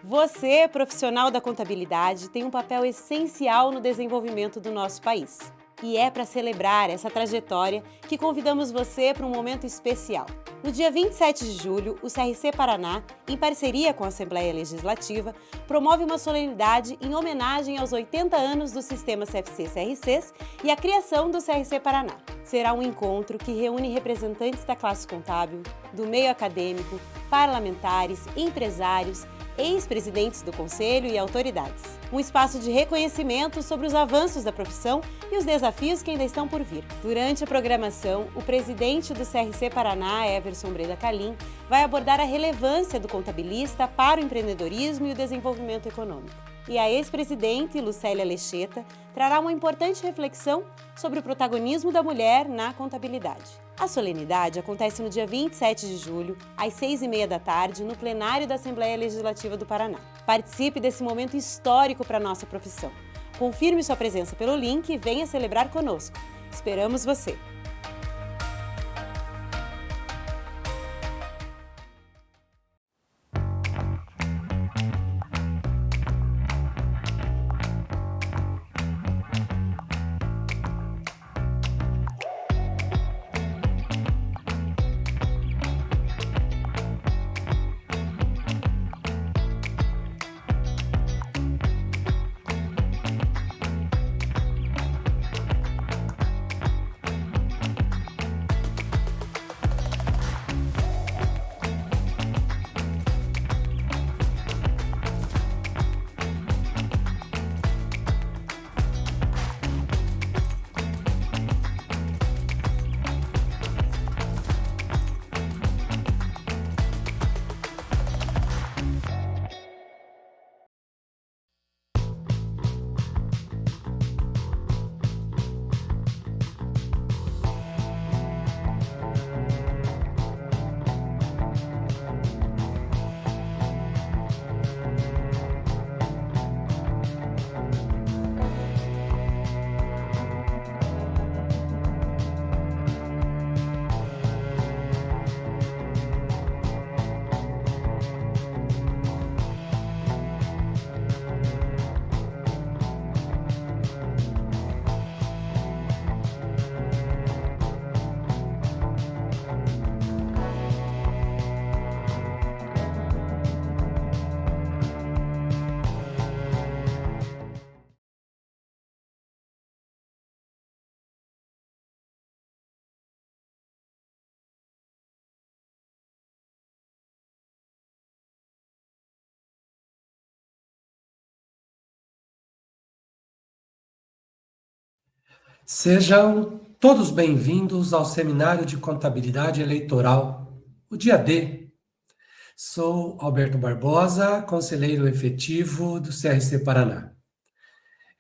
Você, profissional da contabilidade, tem um papel essencial no desenvolvimento do nosso país. E é para celebrar essa trajetória que convidamos você para um momento especial. No dia 27 de julho, o CRC Paraná, em parceria com a Assembleia Legislativa, promove uma solenidade em homenagem aos 80 anos do sistema CFC-CRCs e a criação do CRC Paraná. Será um encontro que reúne representantes da classe contábil, do meio acadêmico, parlamentares, empresários, ex-presidentes do Conselho e autoridades. Um espaço de reconhecimento sobre os avanços da profissão e os desafios que ainda estão por vir. Durante a programação, o presidente do CRC Paraná, Everson Breda Calim, vai abordar a relevância do contabilista para o empreendedorismo e o desenvolvimento econômico. E a ex-presidente, Lucélia Lecheta, trará uma importante reflexão sobre o protagonismo da mulher na contabilidade. A solenidade acontece no dia 27 de julho, às 6h30 da tarde, no plenário da Assembleia Legislativa do Paraná. Participe desse momento histórico para a nossa profissão. Confirme sua presença pelo link e venha celebrar conosco. Esperamos você! Sejam todos bem-vindos ao Seminário de Contabilidade Eleitoral, o dia D. Sou Alberto Barbosa, conselheiro efetivo do CRC Paraná.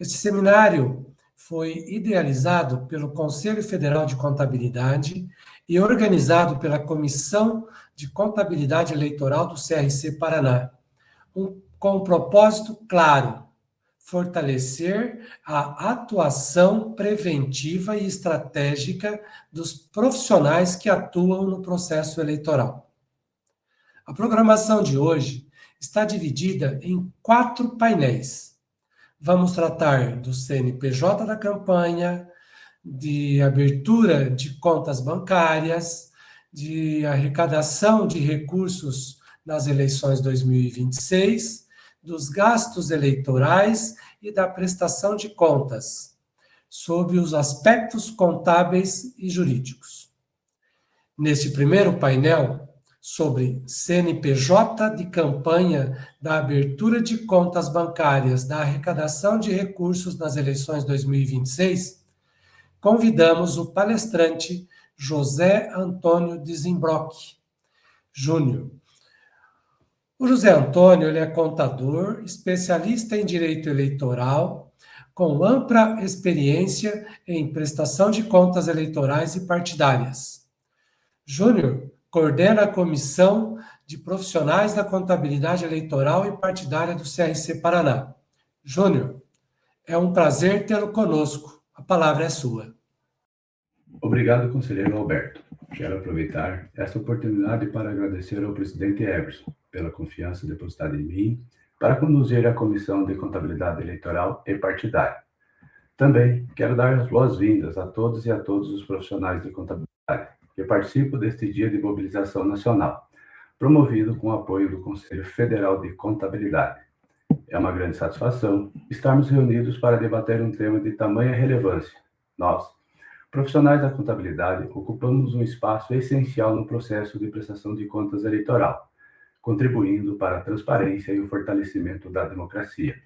Este seminário foi idealizado pelo Conselho Federal de Contabilidade e organizado pela Comissão de Contabilidade Eleitoral do CRC Paraná, com um propósito claro: fortalecer a atuação preventiva e estratégica dos profissionais que atuam no processo eleitoral. A programação de hoje está dividida em 4 painéis. Vamos tratar do CNPJ da campanha, de abertura de contas bancárias, de arrecadação de recursos nas eleições 2026, dos gastos eleitorais e da prestação de contas, sob os aspectos contábeis e jurídicos. Neste primeiro painel, sobre CNPJ de campanha, da abertura de contas bancárias, da arrecadação de recursos nas eleições 2026, convidamos o palestrante José Antônio Desimbrock Júnior. O José Antônio ele é contador, especialista em direito eleitoral, com ampla experiência em prestação de contas eleitorais e partidárias. Júnior coordena a Comissão de Profissionais da Contabilidade Eleitoral e Partidária do CRC Paraná. Júnior, é um prazer tê-lo conosco. A palavra é sua. Obrigado, conselheiro Alberto. Quero aproveitar esta oportunidade para agradecer ao presidente Everson pela confiança depositada em mim para conduzir a Comissão de Contabilidade Eleitoral e Partidária. Também quero dar as boas-vindas a todos e a todos os profissionais de contabilidade que participam deste Dia de Mobilização Nacional, promovido com o apoio do Conselho Federal de Contabilidade. É uma grande satisfação estarmos reunidos para debater um tema de tamanha relevância. Nós, profissionais da contabilidade, ocupamos um espaço essencial no processo de prestação de contas eleitoral, contribuindo para a transparência e o fortalecimento da democracia.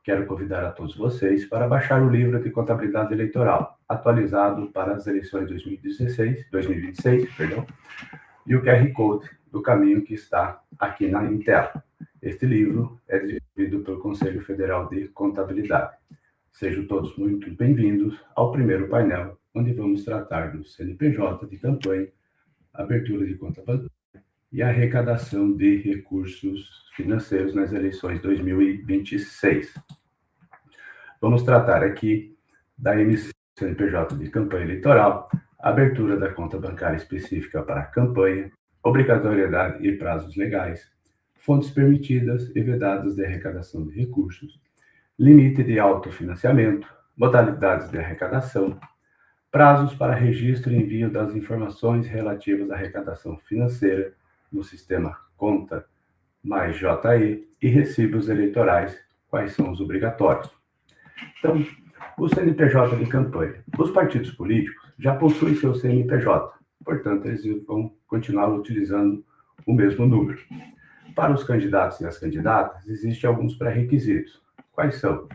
Quero convidar a todos vocês para baixar o livro de contabilidade eleitoral, atualizado para as eleições 2026, e o QR Code do caminho que está aqui em tela. Este livro é desenvolvido pelo Conselho Federal de Contabilidade. Sejam todos muito bem-vindos ao primeiro painel, onde vamos tratar do CNPJ de campanha, abertura de conta bancária e arrecadação de recursos financeiros nas eleições 2026. Vamos tratar aqui da emissão do CNPJ de campanha eleitoral, abertura da conta bancária específica para a campanha, obrigatoriedade e prazos legais, fontes permitidas e vedadas de arrecadação de recursos, limite de autofinanciamento, modalidades de arrecadação, prazos para registro e envio das informações relativas à arrecadação financeira no sistema Conta mais JE e recibos eleitorais, quais são os obrigatórios. Então, o CNPJ de campanha. Os partidos políticos já possuem seu CNPJ, portanto, eles vão continuar utilizando o mesmo número. Para os candidatos e as candidatas, existem alguns pré-requisitos. Quais são?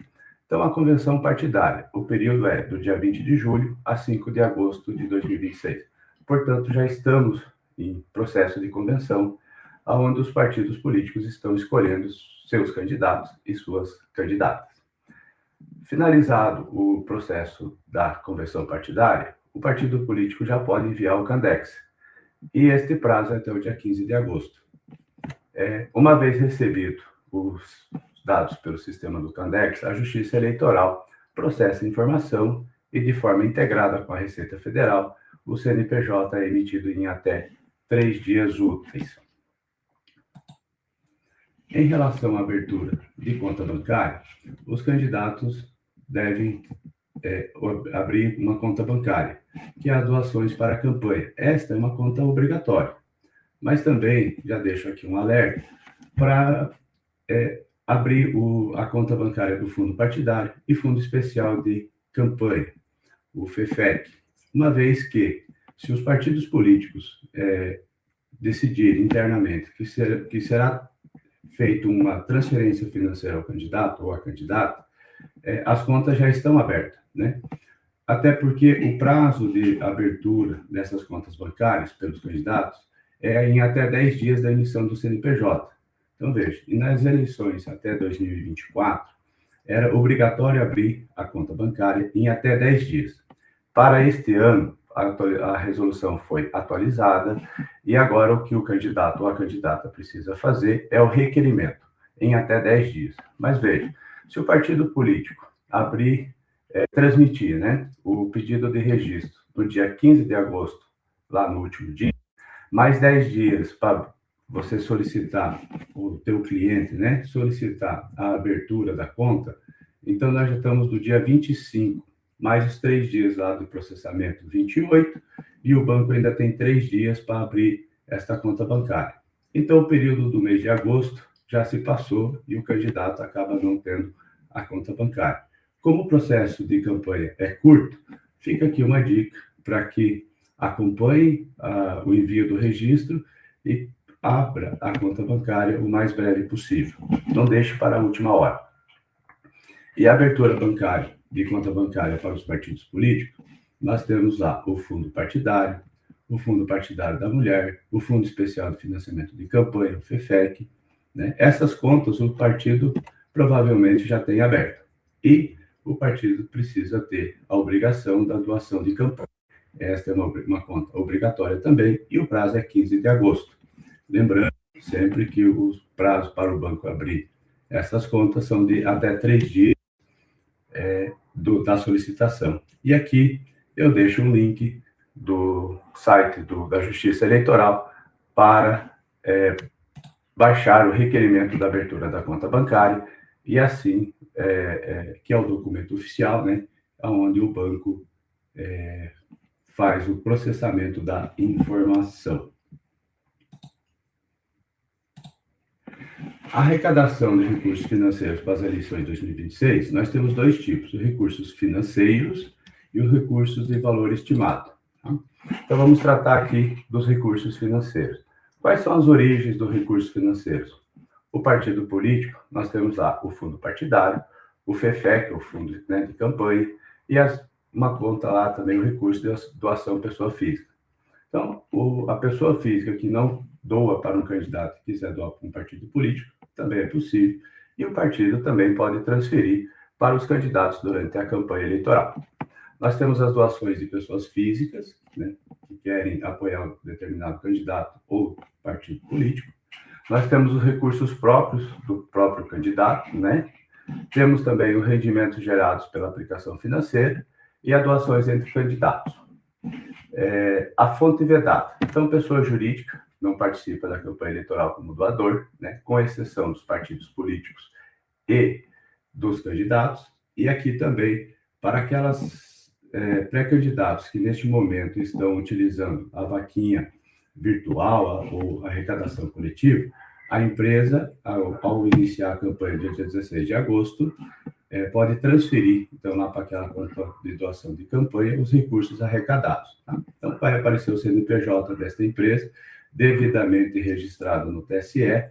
Então, a convenção partidária, o período é do dia 20 de julho a 5 de agosto de 2026. Portanto, já estamos em processo de convenção, onde os partidos políticos estão escolhendo seus candidatos e suas candidatas. Finalizado o processo da convenção partidária, o partido político já pode enviar o Candex, e este prazo é até o dia 15 de agosto. Uma vez recebido os dados pelo sistema do Candex, a Justiça Eleitoral processa a informação e, de forma integrada com a Receita Federal, o CNPJ é emitido em até 3 dias úteis. Em relação à abertura de conta bancária, os candidatos devem abrir uma conta bancária, que é as doações para a campanha. Esta é uma conta obrigatória, mas também já deixo aqui um alerta para abrir a conta bancária do Fundo Partidário e Fundo Especial de Campanha, o FEFEC, uma vez que, se os partidos políticos decidirem internamente que será feita uma transferência financeira ao candidato ou à candidata, as contas já estão abertas, né? Até porque o prazo de abertura dessas contas bancárias pelos candidatos é em até 10 dias da emissão do CNPJ. Então, veja, e nas eleições até 2024, era obrigatório abrir a conta bancária em até 10 dias. Para este ano, a resolução foi atualizada e agora o que o candidato ou a candidata precisa fazer é o requerimento em até 10 dias. Mas veja, se o partido político transmitir, né, o pedido de registro no dia 15 de agosto, lá no último dia, mais 10 dias para você solicitar, o teu cliente, né, solicitar a abertura da conta, então nós já estamos no dia 25, mais os 3 dias lá do processamento, 28, e o banco ainda tem 3 dias para abrir esta conta bancária. Então, o período do mês de agosto já se passou e o candidato acaba não tendo a conta bancária. Como o processo de campanha é curto, fica aqui uma dica para que acompanhe o envio do registro e abra a conta bancária o mais breve possível. Não deixe para a última hora. E a abertura bancária, de conta bancária para os partidos políticos, nós temos lá o Fundo Partidário, o Fundo Partidário da Mulher, o Fundo Especial de Financiamento de Campanha, o FEFEC, né? Essas contas o partido provavelmente já tem aberto. E o partido precisa ter a obrigação da doação de campanha. Esta é uma conta obrigatória também, e o prazo é 15 de agosto. Lembrando sempre que os prazos para o banco abrir essas contas são de até 3 dias da solicitação. E aqui eu deixo um link do site da Justiça Eleitoral para baixar o requerimento da abertura da conta bancária e assim, que é o documento oficial, né, onde o banco faz o processamento da informação. A arrecadação de recursos financeiros para as eleições de 2026, nós temos dois tipos, os recursos financeiros e os recursos de valor estimado. Tá? Então, vamos tratar aqui dos recursos financeiros. Quais são as origens dos recursos financeiros? O partido político, nós temos lá o fundo partidário, o FEFE, que é o fundo, né, de campanha, e uma conta lá também, o recurso de doação pessoa física. Então, a pessoa física que não doa para um candidato que quiser doar para um partido político, também é possível, e o partido também pode transferir para os candidatos durante a campanha eleitoral. Nós temos as doações de pessoas físicas, né, que querem apoiar um determinado candidato ou partido político. Nós temos os recursos próprios do próprio candidato, né? Temos também os rendimentos gerados pela aplicação financeira e as doações entre candidatos. A fonte vedada. Então, pessoa jurídica não participa da campanha eleitoral como doador, né? Com exceção dos partidos políticos e dos candidatos. E aqui também, para aquelas pré-candidatos que neste momento estão utilizando a vaquinha virtual ou arrecadação coletiva, a empresa, ao iniciar a campanha dia 16 de agosto, pode transferir, então, lá para aquela conta de doação de campanha, os recursos arrecadados. Tá? Então, vai aparecer o CNPJ desta empresa, devidamente registrado no TSE,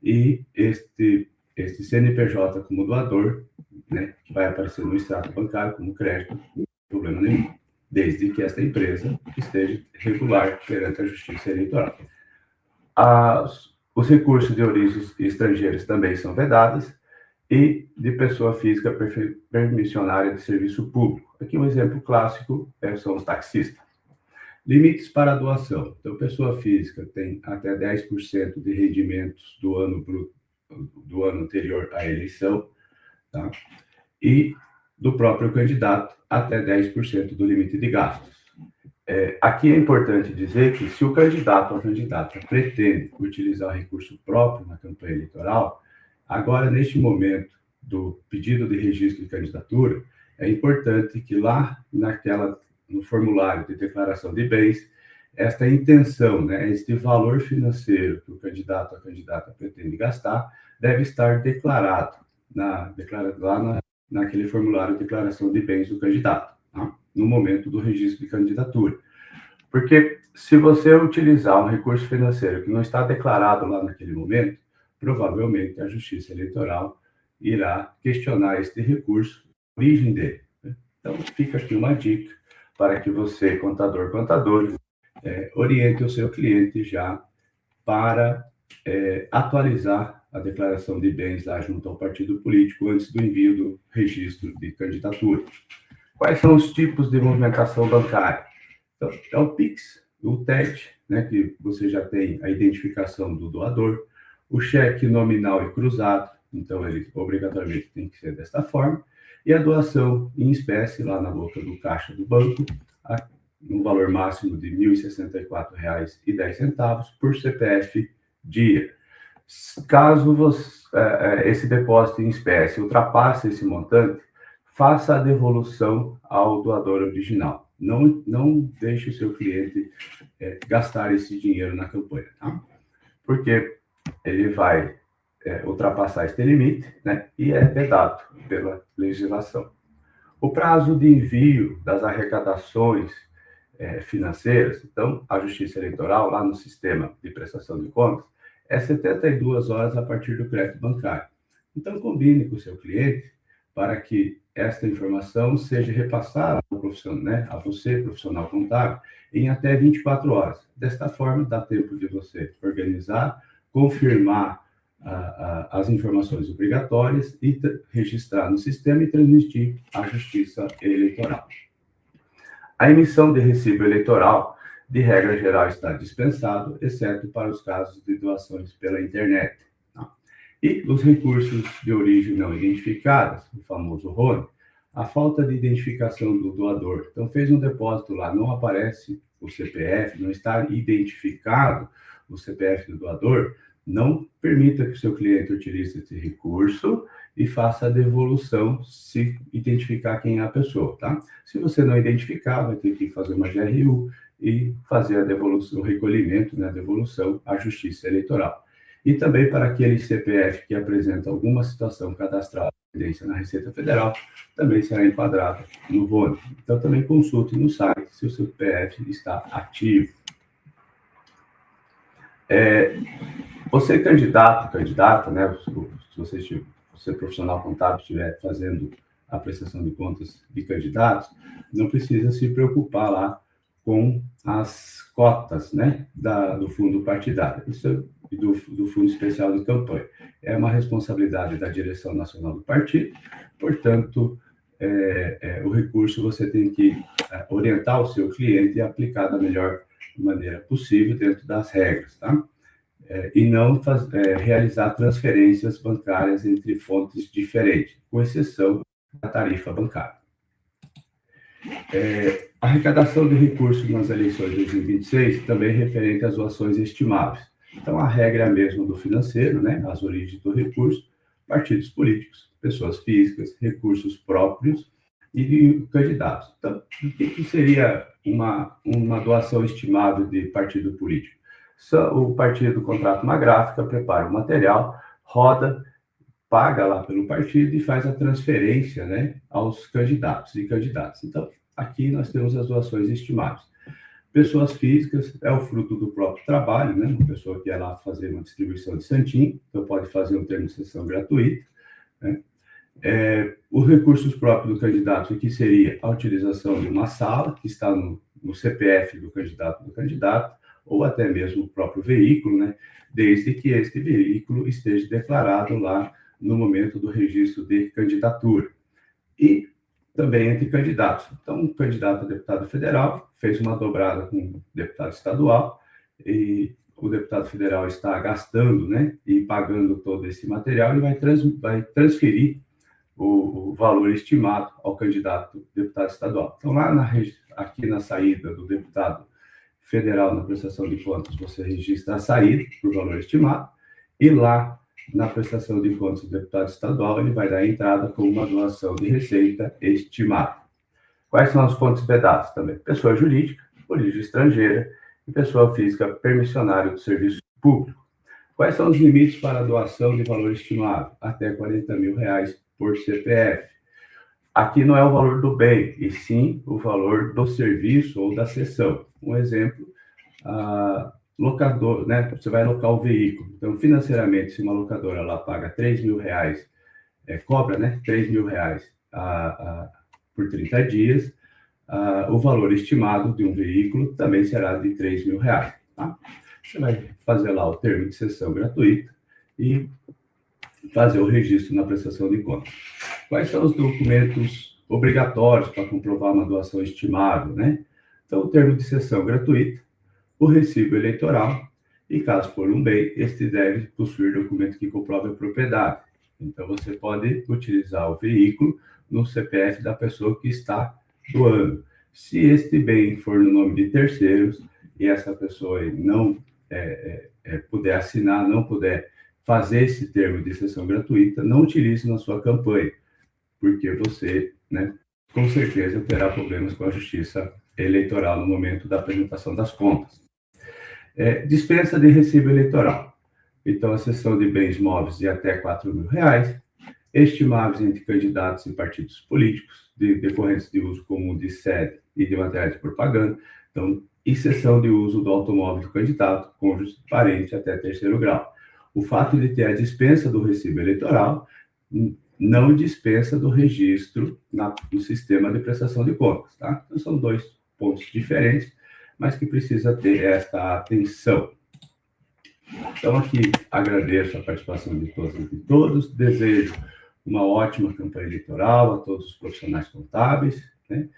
e este CNPJ como doador, né, que vai aparecer no extrato bancário como crédito, não tem problema nenhum, desde que esta empresa esteja regular perante a Justiça Eleitoral. Os recursos de origens estrangeiras também são vedados, e de pessoa física permissionária de serviço público. Aqui um exemplo clássico são os taxistas. Limites para a doação. Então, pessoa física tem até 10% de rendimentos do ano anterior à eleição, tá? E do próprio candidato até 10% do limite de gastos. Aqui é importante dizer que se o candidato ou a candidata pretende utilizar o recurso próprio na campanha eleitoral, agora, neste momento do pedido de registro de candidatura, é importante que lá no formulário de declaração de bens, esta intenção, né, este valor financeiro que o candidato ou a candidata pretende gastar, deve estar declarado naquele formulário de declaração de bens do candidato, tá? No momento do registro de candidatura. Porque se você utilizar um recurso financeiro que não está declarado lá naquele momento, provavelmente a Justiça Eleitoral irá questionar este recurso, a origem dele. Então, fica aqui uma dica para que você, contador, oriente o seu cliente já para atualizar a declaração de bens lá junto ao partido político antes do envio do registro de candidatura. Quais são os tipos de movimentação bancária? Então, é o PIX, o TED, né, que você já tem a identificação do doador, o cheque nominal e cruzado, então ele obrigatoriamente tem que ser desta forma, e a doação em espécie lá na boca do caixa do banco, no valor máximo de R$ 1.064,10 por CPF dia. Caso esse depósito em espécie ultrapasse esse montante, faça a devolução ao doador original. Não deixe o seu cliente gastar esse dinheiro na campanha, tá? Porque ele vai ultrapassar este limite, né, e é vedado pela legislação. O prazo de envio das arrecadações financeiras, então, a Justiça Eleitoral, lá no sistema de prestação de contas, é 72 horas a partir do crédito bancário. Então, combine com o seu cliente para que esta informação seja repassada ao profissional, né, a você, profissional contábil, em até 24 horas. Desta forma, dá tempo de você organizar, confirmar as informações obrigatórias e registrar no sistema e transmitir à Justiça Eleitoral. A emissão de recibo eleitoral, de regra geral, está dispensado, exceto para os casos de doações pela internet. Tá? E os recursos de origem não identificadas, o famoso RON, a falta de identificação do doador. Então, fez um depósito lá, não aparece o CPF, não está identificado o CPF do doador, Não permita que o seu cliente utilize esse recurso e faça a devolução se identificar quem é a pessoa, tá? Se você não identificar, vai ter que fazer uma GRU e fazer a devolução, o recolhimento, né, a devolução à Justiça Eleitoral. E também para aquele CPF que apresenta alguma situação cadastral na Receita Federal, também será enquadrado no bônus. Então, também consulte no site se o seu CPF está ativo. Você candidata, né? Se você profissional contábil estiver fazendo a prestação de contas de candidatos, não precisa se preocupar lá com as cotas, né, do fundo partidário, isso do fundo especial de campanha. É uma responsabilidade da direção nacional do partido, portanto, o recurso você tem que orientar o seu cliente e aplicar da melhor maneira possível dentro das regras, tá? E não realizar transferências bancárias entre fontes diferentes, com exceção da tarifa bancária. A arrecadação de recursos nas eleições de 2026 também é referente às doações estimáveis. Então, a regra é a mesma do financeiro, né? As origens do recurso, partidos políticos, pessoas físicas, recursos próprios e de candidatos. Então, o que seria uma doação estimável de partido político? O partido contrata uma gráfica, prepara o material, roda, paga lá pelo partido e faz a transferência, né, aos candidatos e candidatas. Então, aqui nós temos as doações estimáveis. Pessoas físicas é o fruto do próprio trabalho, né? Uma pessoa que quer lá fazer uma distribuição de santinho, então pode fazer um termo de sessão gratuito, né? Os recursos próprios do candidato, que seria a utilização de uma sala, que está no CPF do candidato, ou até mesmo o próprio veículo, né? Desde que este veículo esteja declarado lá no momento do registro de candidatura. E também entre candidatos. Então, um candidato a deputado federal fez uma dobrada com o deputado estadual e o deputado federal está gastando, né, e pagando todo esse material e vai transferir o valor estimado ao candidato deputado estadual. Então, aqui na saída do deputado federal na prestação de contas, você registra a saída por valor estimado e lá na prestação de contas do deputado estadual, ele vai dar a entrada com uma doação de receita estimada. Quais são as fontes vedadas também? Pessoa jurídica, origem estrangeira e pessoa física permissionária do serviço público. Quais são os limites para a doação de valor estimado? Até R$40 mil por CPF. Aqui não é o valor do bem, e sim o valor do serviço ou da sessão. Um exemplo, locador, né? Você vai alocar o veículo. Então, financeiramente, se uma locadora lá paga R$3 mil, cobra, né, R$3 mil por 30 dias, o valor estimado de um veículo também será de R$3 mil, tá? Você vai fazer lá o termo de sessão gratuita e fazer o registro na prestação de contas. Quais são os documentos obrigatórios para comprovar uma doação estimável, né? Então, o termo de sessão gratuita, o recibo eleitoral e, caso for um bem, este deve possuir documento que comprove a propriedade. Então, você pode utilizar o veículo no CPF da pessoa que está doando. Se este bem for no nome de terceiros e essa pessoa não puder assinar, não puder fazer esse termo de sessão gratuita, não utilize na sua campanha, porque você, né, com certeza terá problemas com a Justiça Eleitoral no momento da apresentação das contas. Dispensa de recibo eleitoral. Então, a cessão de bens móveis de até R$4 mil, estimáveis entre candidatos e partidos políticos, decorrentes de uso comum de sede e de materiais de propaganda. Então, e cessão de uso do automóvel do candidato, cônjuge, parente até terceiro grau. O fato de ter a dispensa do recibo eleitoral não dispensa do registro no sistema de prestação de contas, tá? Então, são dois pontos diferentes, mas que precisa ter esta atenção. Então, aqui agradeço a participação de todas e de todos, desejo uma ótima campanha eleitoral a todos os profissionais contábeis, né?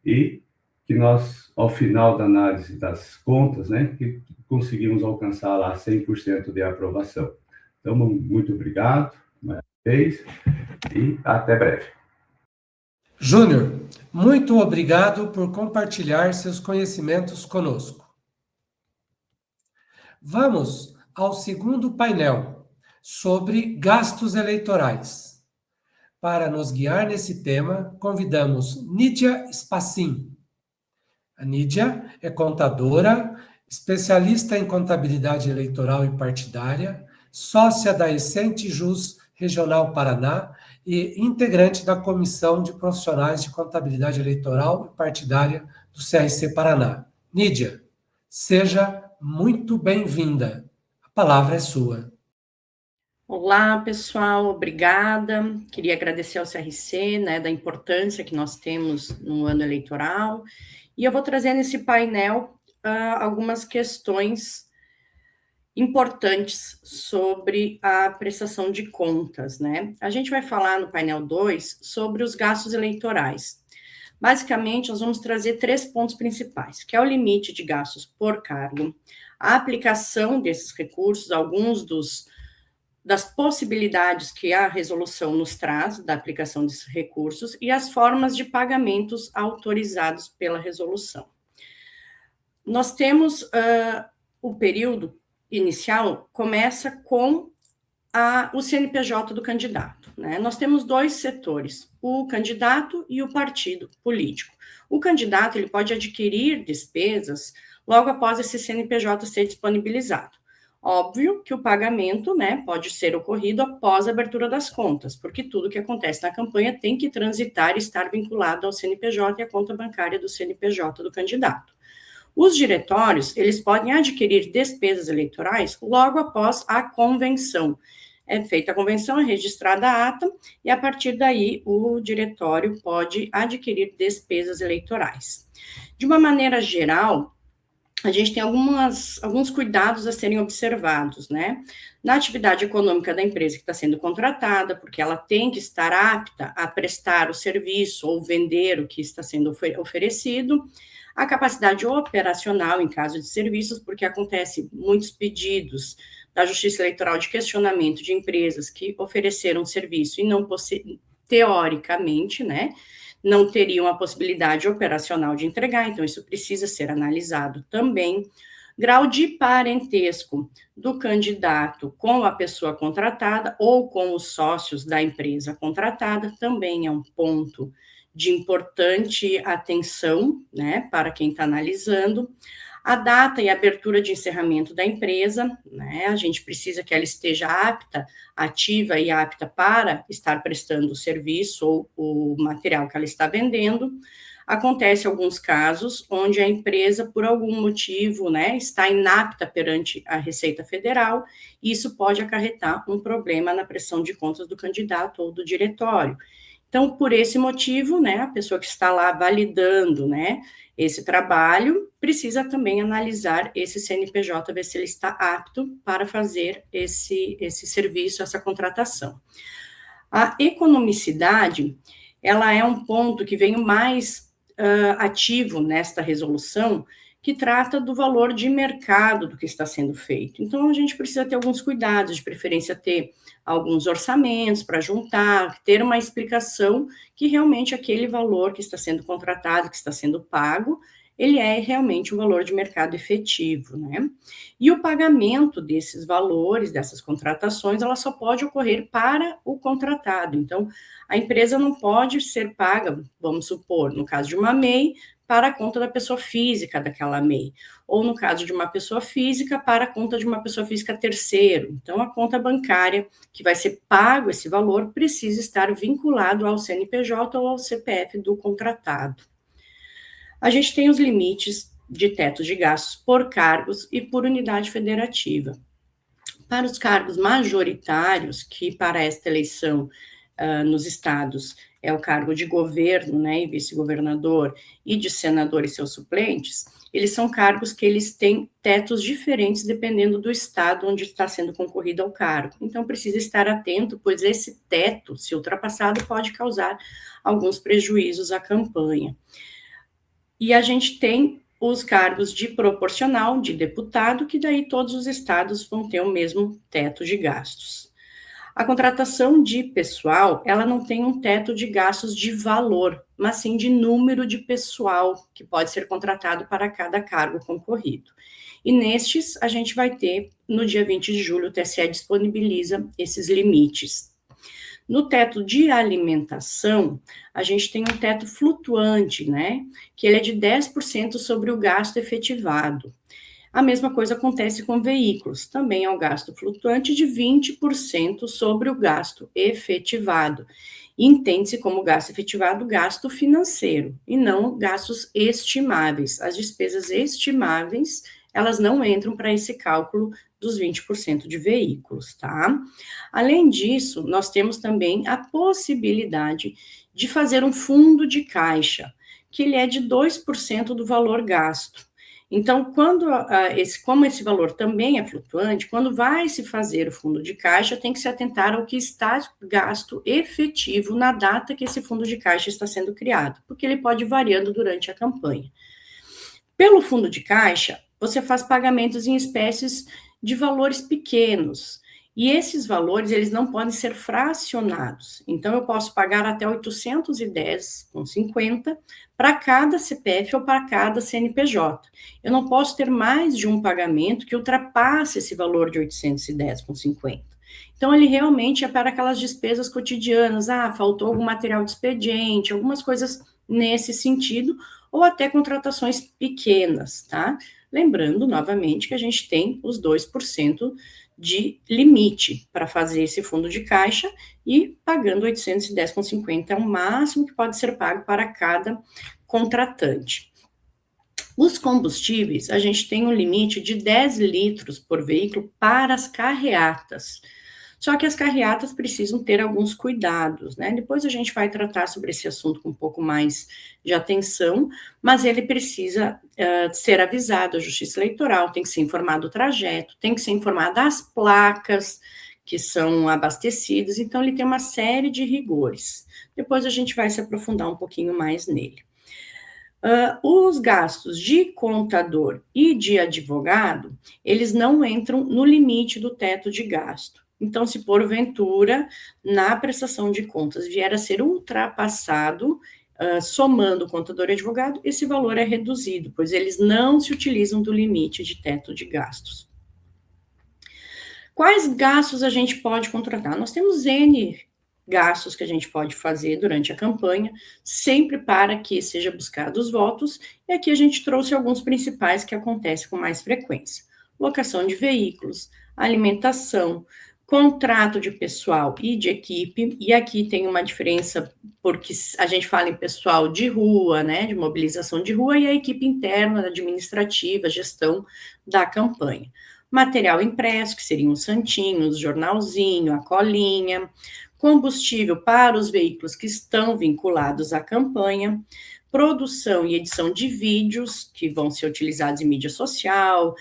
E que nós, ao final da análise das contas, né, que conseguimos alcançar lá 100% de aprovação. Então, muito obrigado, mais uma vez, e até breve. Júnior, muito obrigado por compartilhar seus conhecimentos conosco. Vamos ao segundo painel, sobre gastos eleitorais. Para nos guiar nesse tema, convidamos Nídia Spassin. A Nídia é contadora, especialista em contabilidade eleitoral e partidária, sócia da Essente Jus Regional Paraná e integrante da Comissão de Profissionais de Contabilidade Eleitoral e Partidária do CRC Paraná. Nídia, seja muito bem-vinda. A palavra é sua. Olá, pessoal, obrigada. Queria agradecer ao CRC, da importância que nós temos no ano eleitoral. E eu vou trazer nesse painel algumas questões importantes sobre a prestação de contas, A gente vai falar no painel 2 sobre os gastos eleitorais. Basicamente, nós vamos trazer 3 pontos principais, que é o limite de gastos por cargo, a aplicação desses recursos, alguns das possibilidades que a resolução nos traz da aplicação desses recursos e as formas de pagamentos autorizados pela resolução. Nós temos o período inicial, começa com o CNPJ do candidato. Nós temos 2 setores, o candidato e o partido político. O candidato ele pode adquirir despesas logo após esse CNPJ ser disponibilizado. Óbvio que o pagamento, pode ser ocorrido após a abertura das contas, porque tudo que acontece na campanha tem que transitar e estar vinculado ao CNPJ e à conta bancária do CNPJ do candidato. Os diretórios, eles podem adquirir despesas eleitorais logo após a convenção. É feita a convenção, é registrada a ata, e a partir daí o diretório pode adquirir despesas eleitorais. De uma maneira geral, a gente tem alguns cuidados a serem observados, Na atividade econômica da empresa que está sendo contratada, porque ela tem que estar apta a prestar o serviço ou vender o que está sendo oferecido, a capacidade operacional em caso de serviços, porque acontece muitos pedidos da Justiça Eleitoral de questionamento de empresas que ofereceram serviço e não teoricamente, não teriam a possibilidade operacional de entregar, então isso precisa ser analisado também. Grau de parentesco do candidato com a pessoa contratada ou com os sócios da empresa contratada também é um ponto de importante atenção, para quem está analisando. A data e abertura de encerramento da empresa, a gente precisa que ela esteja apta, ativa e apta para estar prestando o serviço ou o material que ela está vendendo. Acontece alguns casos onde a empresa, por algum motivo, está inapta perante a Receita Federal, e isso pode acarretar um problema na prestação de contas do candidato ou do diretório. Então, por esse motivo, a pessoa que está lá validando, esse trabalho, precisa também analisar esse CNPJ, ver se ele está apto para fazer esse serviço, essa contratação. A economicidade, ela é um ponto que vem mais ativo nesta resolução, que trata do valor de mercado do que está sendo feito. Então, a gente precisa ter alguns cuidados, de preferência ter alguns orçamentos para juntar, ter uma explicação que realmente aquele valor que está sendo contratado, que está sendo pago, ele é realmente um valor de mercado efetivo, E o pagamento desses valores, dessas contratações, ela só pode ocorrer para o contratado. Então, a empresa não pode ser paga, vamos supor, no caso de uma MEI, para a conta da pessoa física daquela MEI, ou no caso de uma pessoa física, para a conta de uma pessoa física terceiro. Então, a conta bancária que vai ser pago esse valor precisa estar vinculado ao CNPJ ou ao CPF do contratado. A gente tem os limites de teto de gastos por cargos e por unidade federativa. Para os cargos majoritários, que para esta eleição nos estados é o cargo de governo, e vice-governador, e de senador e seus suplentes, eles são cargos que eles têm tetos diferentes dependendo do estado onde está sendo concorrido ao cargo. Então, precisa estar atento, pois esse teto, se ultrapassado, pode causar alguns prejuízos à campanha. E a gente tem os cargos de proporcional, de deputado, que daí todos os estados vão ter o mesmo teto de gastos. A contratação de pessoal, ela não tem um teto de gastos de valor, mas sim de número de pessoal que pode ser contratado para cada cargo concorrido. E nestes, a gente vai ter no dia 20 de julho, o TSE disponibiliza esses limites. No teto de alimentação, a gente tem um teto flutuante, né? Que ele é de 10% sobre o gasto efetivado. A mesma coisa acontece com veículos, também é um gasto flutuante de 20% sobre o gasto efetivado. Entende-se como gasto efetivado gasto financeiro e não gastos estimáveis. As despesas estimáveis, elas não entram para esse cálculo dos 20% de veículos, tá? Além disso, nós temos também a possibilidade de fazer um fundo de caixa, que ele é de 2% do valor gasto. Então, como esse valor também é flutuante, quando vai se fazer o fundo de caixa, tem que se atentar ao que está gasto efetivo na data que esse fundo de caixa está sendo criado, porque ele pode ir variando durante a campanha. Pelo fundo de caixa, você faz pagamentos em espécies de valores pequenos, e esses valores, eles não podem ser fracionados. Então, eu posso pagar até 810,50 para cada CPF ou para cada CNPJ. Eu não posso ter mais de um pagamento que ultrapasse esse valor de 810,50. Então, ele realmente é para aquelas despesas cotidianas. Faltou algum material de expediente, algumas coisas nesse sentido, ou até contratações pequenas, tá? Lembrando, novamente, que a gente tem os 2% de limite para fazer esse fundo de caixa e pagando 810,50 é o máximo que pode ser pago para cada contratante. Os combustíveis, a gente tem um limite de 10 litros por veículo para as carreatas. Só que as carreatas precisam ter alguns cuidados, né? Depois a gente vai tratar sobre esse assunto com um pouco mais de atenção, mas ele precisa ser avisado à Justiça Eleitoral, tem que ser informado o trajeto, tem que ser informado as placas que são abastecidas, então ele tem uma série de rigores. Depois a gente vai se aprofundar um pouquinho mais nele. Os gastos de contador e de advogado, eles não entram no limite do teto de gasto. Então, se porventura, na prestação de contas vier a ser ultrapassado, somando contador e advogado, esse valor é reduzido, pois eles não se utilizam do limite de teto de gastos. Quais gastos a gente pode contratar? Nós temos N gastos que a gente pode fazer durante a campanha, sempre para que seja buscados votos, e aqui a gente trouxe alguns principais que acontecem com mais frequência. Locação de veículos, alimentação, contrato de pessoal e de equipe, e aqui tem uma diferença, porque a gente fala em pessoal de rua, né, de mobilização de rua, e a equipe interna, administrativa, gestão da campanha. Material impresso, que seriam os santinhos, jornalzinho, a colinha, combustível para os veículos que estão vinculados à campanha, produção e edição de vídeos que vão ser utilizados em mídia social,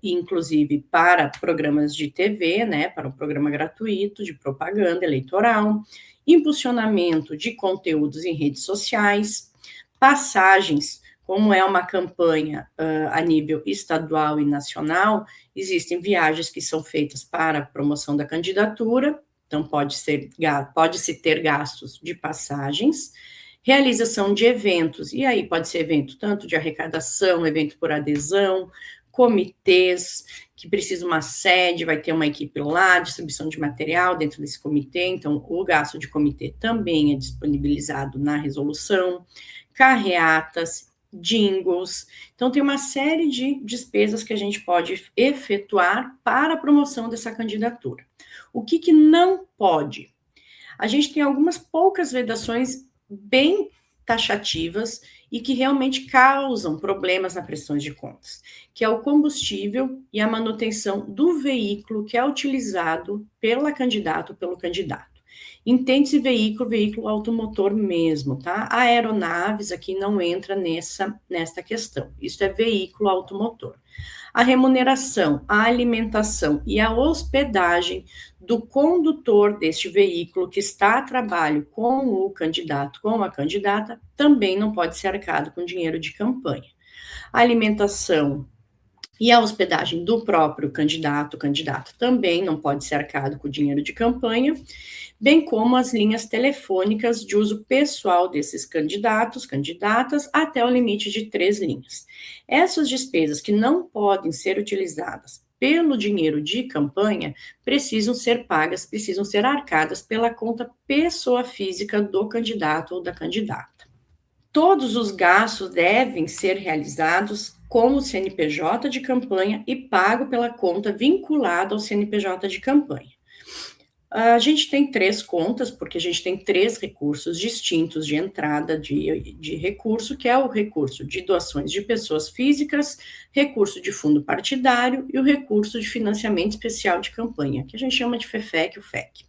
inclusive para programas de TV, né, para um programa gratuito de propaganda eleitoral, impulsionamento de conteúdos em redes sociais, passagens, como é uma campanha a nível estadual e nacional, existem viagens que são feitas para a promoção da candidatura, então pode-se ter gastos de passagens, realização de eventos, e aí pode ser evento tanto de arrecadação, evento por adesão, comitês, que precisa uma sede, vai ter uma equipe lá, distribuição de material dentro desse comitê, então o gasto de comitê também é disponibilizado na resolução, carreatas, jingles, então tem uma série de despesas que a gente pode efetuar para a promoção dessa candidatura. O que não pode? A gente tem algumas poucas vedações bem taxativas e que realmente causam problemas na prestação de contas, que é o combustível e a manutenção do veículo que é utilizado pela candidata ou pelo candidato. Entende-se veículo automotor mesmo, tá? Aeronaves aqui não entra nesta questão, isso é veículo automotor. A remuneração, a alimentação e a hospedagem do condutor deste veículo que está a trabalho com o candidato, com a candidata, também não pode ser arcado com dinheiro de campanha. A alimentação e a hospedagem do próprio candidato, candidata, também não pode ser arcado com dinheiro de campanha, bem como as linhas telefônicas de uso pessoal desses candidatos, candidatas, até o limite de 3 linhas. Essas despesas que não podem ser utilizadas pelo dinheiro de campanha precisam ser pagas, precisam ser arcadas pela conta pessoa física do candidato ou da candidata. Todos os gastos devem ser realizados com o CNPJ de campanha e pago pela conta vinculada ao CNPJ de campanha. A gente tem 3 contas, porque a gente tem 3 recursos distintos de entrada de recurso, que é o recurso de doações de pessoas físicas, recurso de fundo partidário e o recurso de financiamento especial de campanha, que a gente chama de FEFEC, o FEC.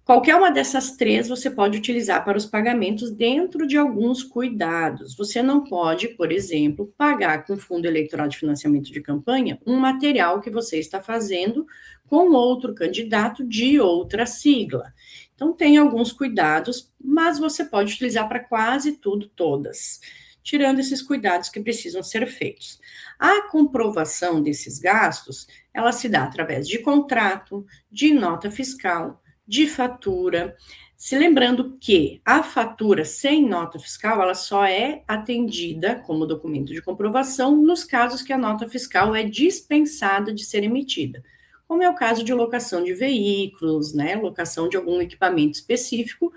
Qualquer uma dessas 3 você pode utilizar para os pagamentos dentro de alguns cuidados. Você não pode, por exemplo, pagar com fundo eleitoral de financiamento de campanha um material que você está fazendo com outro candidato de outra sigla. Então, tem alguns cuidados, mas você pode utilizar para quase tudo, todas, tirando esses cuidados que precisam ser feitos. A comprovação desses gastos, ela se dá através de contrato, de nota fiscal, de fatura, se lembrando que a fatura sem nota fiscal, ela só é atendida como documento de comprovação nos casos que a nota fiscal é dispensada de ser emitida, como é o caso de locação de veículos, né, locação de algum equipamento específico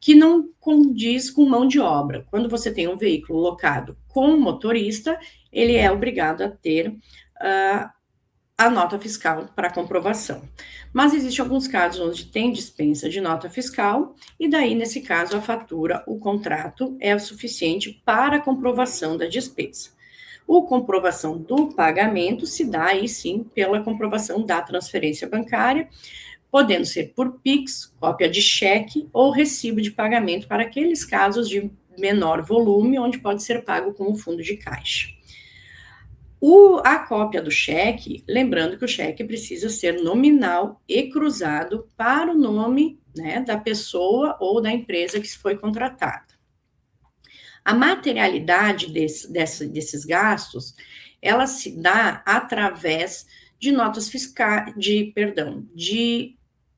que não condiz com mão de obra. Quando você tem um veículo locado com motorista, ele é obrigado a ter a nota fiscal para comprovação. Mas existem alguns casos onde tem dispensa de nota fiscal, e daí, nesse caso, a fatura, o contrato, é o suficiente para a comprovação da despesa. A comprovação do pagamento se dá, aí sim, pela comprovação da transferência bancária, podendo ser por PIX, cópia de cheque ou recibo de pagamento para aqueles casos de menor volume, onde pode ser pago com o fundo de caixa. A cópia do cheque, lembrando que o cheque precisa ser nominal e cruzado para o nome, né, da pessoa ou da empresa que foi contratada. A materialidade desses gastos, ela se dá através de notas fiscais, de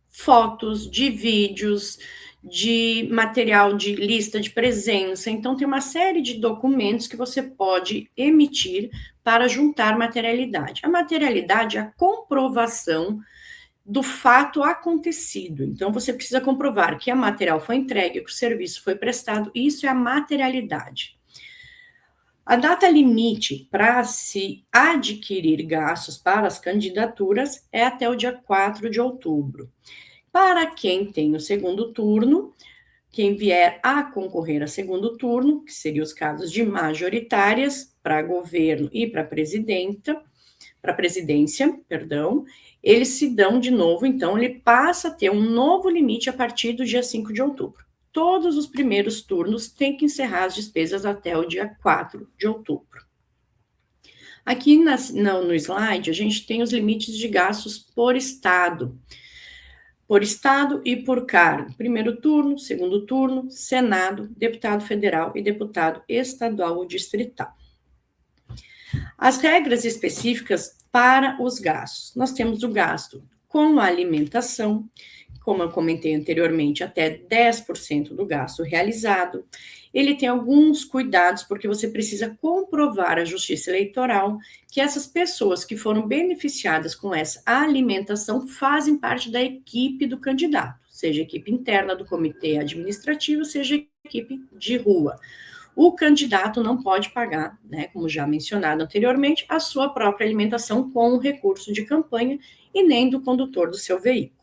fotos, de vídeos, de material de lista de presença. Então, tem uma série de documentos que você pode emitir para juntar materialidade. A materialidade é a comprovação do fato acontecido. Então, você precisa comprovar que a material foi entregue, que o serviço foi prestado. Isso é a materialidade. A data limite para se adquirir gastos para as candidaturas é até o dia 4 de outubro. Para quem tem o segundo turno, quem vier a concorrer a segundo turno, que seriam os casos de majoritárias para governo e para presidência, eles se dão de novo, então ele passa a ter um novo limite a partir do dia 5 de outubro. Todos os primeiros turnos têm que encerrar as despesas até o dia 4 de outubro. Aqui no slide, a gente tem os limites de gastos por estado e por cargo. Primeiro turno, segundo turno, Senado, deputado federal e deputado estadual ou distrital. As regras específicas para os gastos. Nós temos o gasto com a alimentação, como eu comentei anteriormente, até 10% do gasto realizado. Ele tem alguns cuidados, porque você precisa comprovar à Justiça Eleitoral que essas pessoas que foram beneficiadas com essa alimentação fazem parte da equipe do candidato, seja equipe interna do comitê administrativo, seja equipe de rua. O candidato não pode pagar, né, como já mencionado anteriormente, a sua própria alimentação com o recurso de campanha e nem do condutor do seu veículo.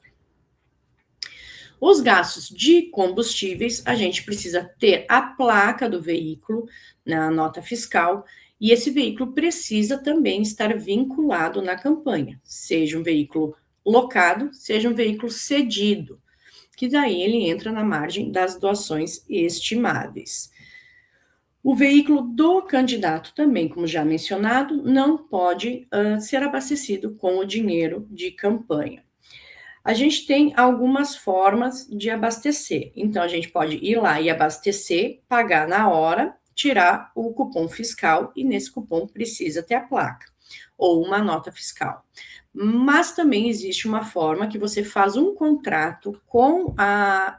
Os gastos de combustíveis, a gente precisa ter a placa do veículo na nota fiscal e esse veículo precisa também estar vinculado na campanha, seja um veículo locado, seja um veículo cedido, que daí ele entra na margem das doações estimáveis. O veículo do candidato também, como já mencionado, não pode ser abastecido com o dinheiro de campanha. A gente tem algumas formas de abastecer. Então, a gente pode ir lá e abastecer, pagar na hora, tirar o cupom fiscal e nesse cupom precisa ter a placa ou uma nota fiscal. Mas também existe uma forma que você faz um contrato com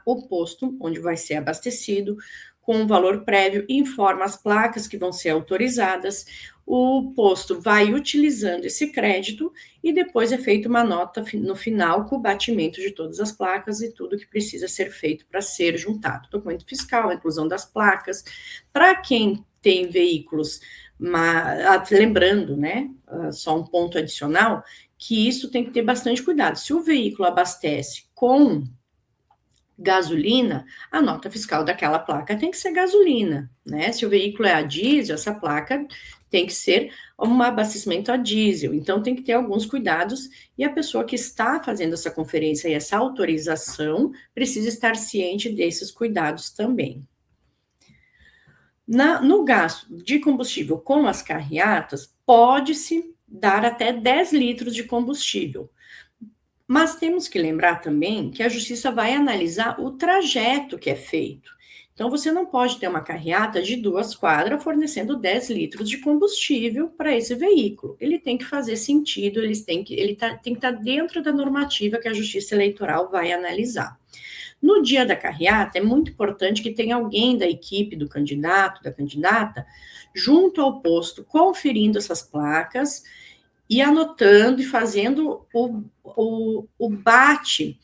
o posto onde vai ser abastecido, com um valor prévio, informa as placas que vão ser autorizadas, o posto vai utilizando esse crédito e depois é feita uma nota no final com o batimento de todas as placas e tudo que precisa ser feito para ser juntado. Documento fiscal, a inclusão das placas. Para quem tem veículos, lembrando, né, só um ponto adicional, que isso tem que ter bastante cuidado. Se o veículo abastece com gasolina, a nota fiscal daquela placa tem que ser gasolina, né? Se o veículo é a diesel, essa placa tem que ser um abastecimento a diesel. Então, tem que ter alguns cuidados e a pessoa que está fazendo essa conferência e essa autorização precisa estar ciente desses cuidados também. No gasto de combustível com as carreatas, pode-se dar até 10 litros de combustível. Mas temos que lembrar também que a justiça vai analisar o trajeto que é feito. Então, você não pode ter uma carreata de 2 quadras fornecendo 10 litros de combustível para esse veículo. Ele tem que fazer sentido, ele tem que estar dentro da normativa que a Justiça Eleitoral vai analisar. No dia da carreata, é muito importante que tenha alguém da equipe do candidato, da candidata, junto ao posto, conferindo essas placas e anotando e fazendo o bate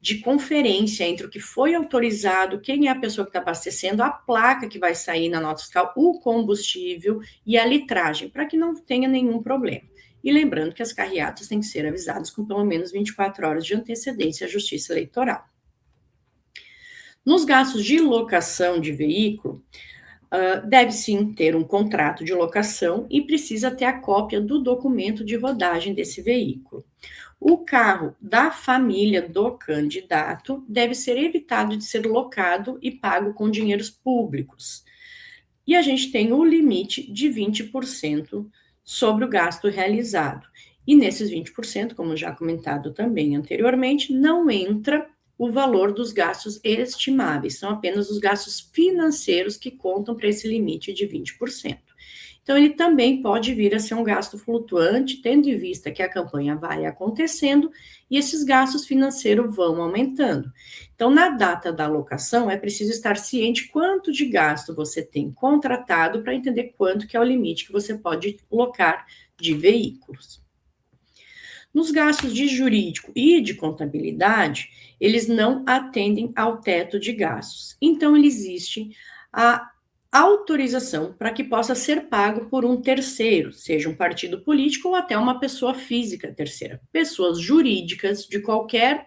de conferência entre o que foi autorizado, quem é a pessoa que está abastecendo, a placa que vai sair na nota fiscal, o combustível e a litragem, para que não tenha nenhum problema. E lembrando que as carreatas têm que ser avisadas com pelo menos 24 horas de antecedência à Justiça Eleitoral. Nos gastos de locação de veículo, deve sim ter um contrato de locação e precisa ter a cópia do documento de rodagem desse veículo. O carro da família do candidato deve ser evitado de ser locado e pago com dinheiros públicos. E a gente tem o limite de 20% sobre o gasto realizado. E nesses 20%, como já comentado também anteriormente, não entra o valor dos gastos estimáveis, são apenas os gastos financeiros que contam para esse limite de 20%. Então, ele também pode vir a ser um gasto flutuante, tendo em vista que a campanha vai acontecendo e esses gastos financeiros vão aumentando. Então, na data da alocação, é preciso estar ciente quanto de gasto você tem contratado para entender quanto que é o limite que você pode locar de veículos. Nos gastos de jurídico e de contabilidade, eles não atendem ao teto de gastos. Então, existe a autorização para que possa ser pago por um terceiro, seja um partido político ou até uma pessoa física terceira. Pessoas jurídicas de qualquer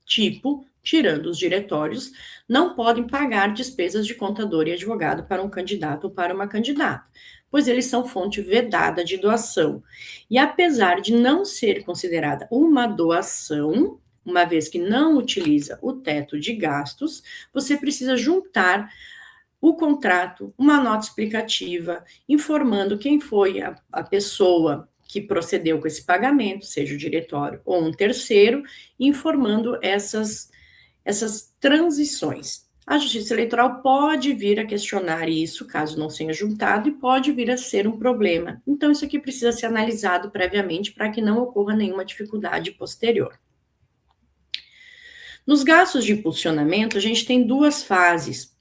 tipo, tirando os diretórios, não podem pagar despesas de contador e advogado para um candidato ou para uma candidata, pois eles são fonte vedada de doação. E apesar de não ser considerada uma doação, uma vez que não utiliza o teto de gastos, você precisa juntar o contrato, uma nota explicativa, informando quem foi a pessoa que procedeu com esse pagamento, seja o diretório ou um terceiro, informando essas transições. A Justiça Eleitoral pode vir a questionar isso, caso não seja juntado, e pode vir a ser um problema. Então, isso aqui precisa ser analisado previamente para que não ocorra nenhuma dificuldade posterior. Nos gastos de impulsionamento, a gente tem duas fases.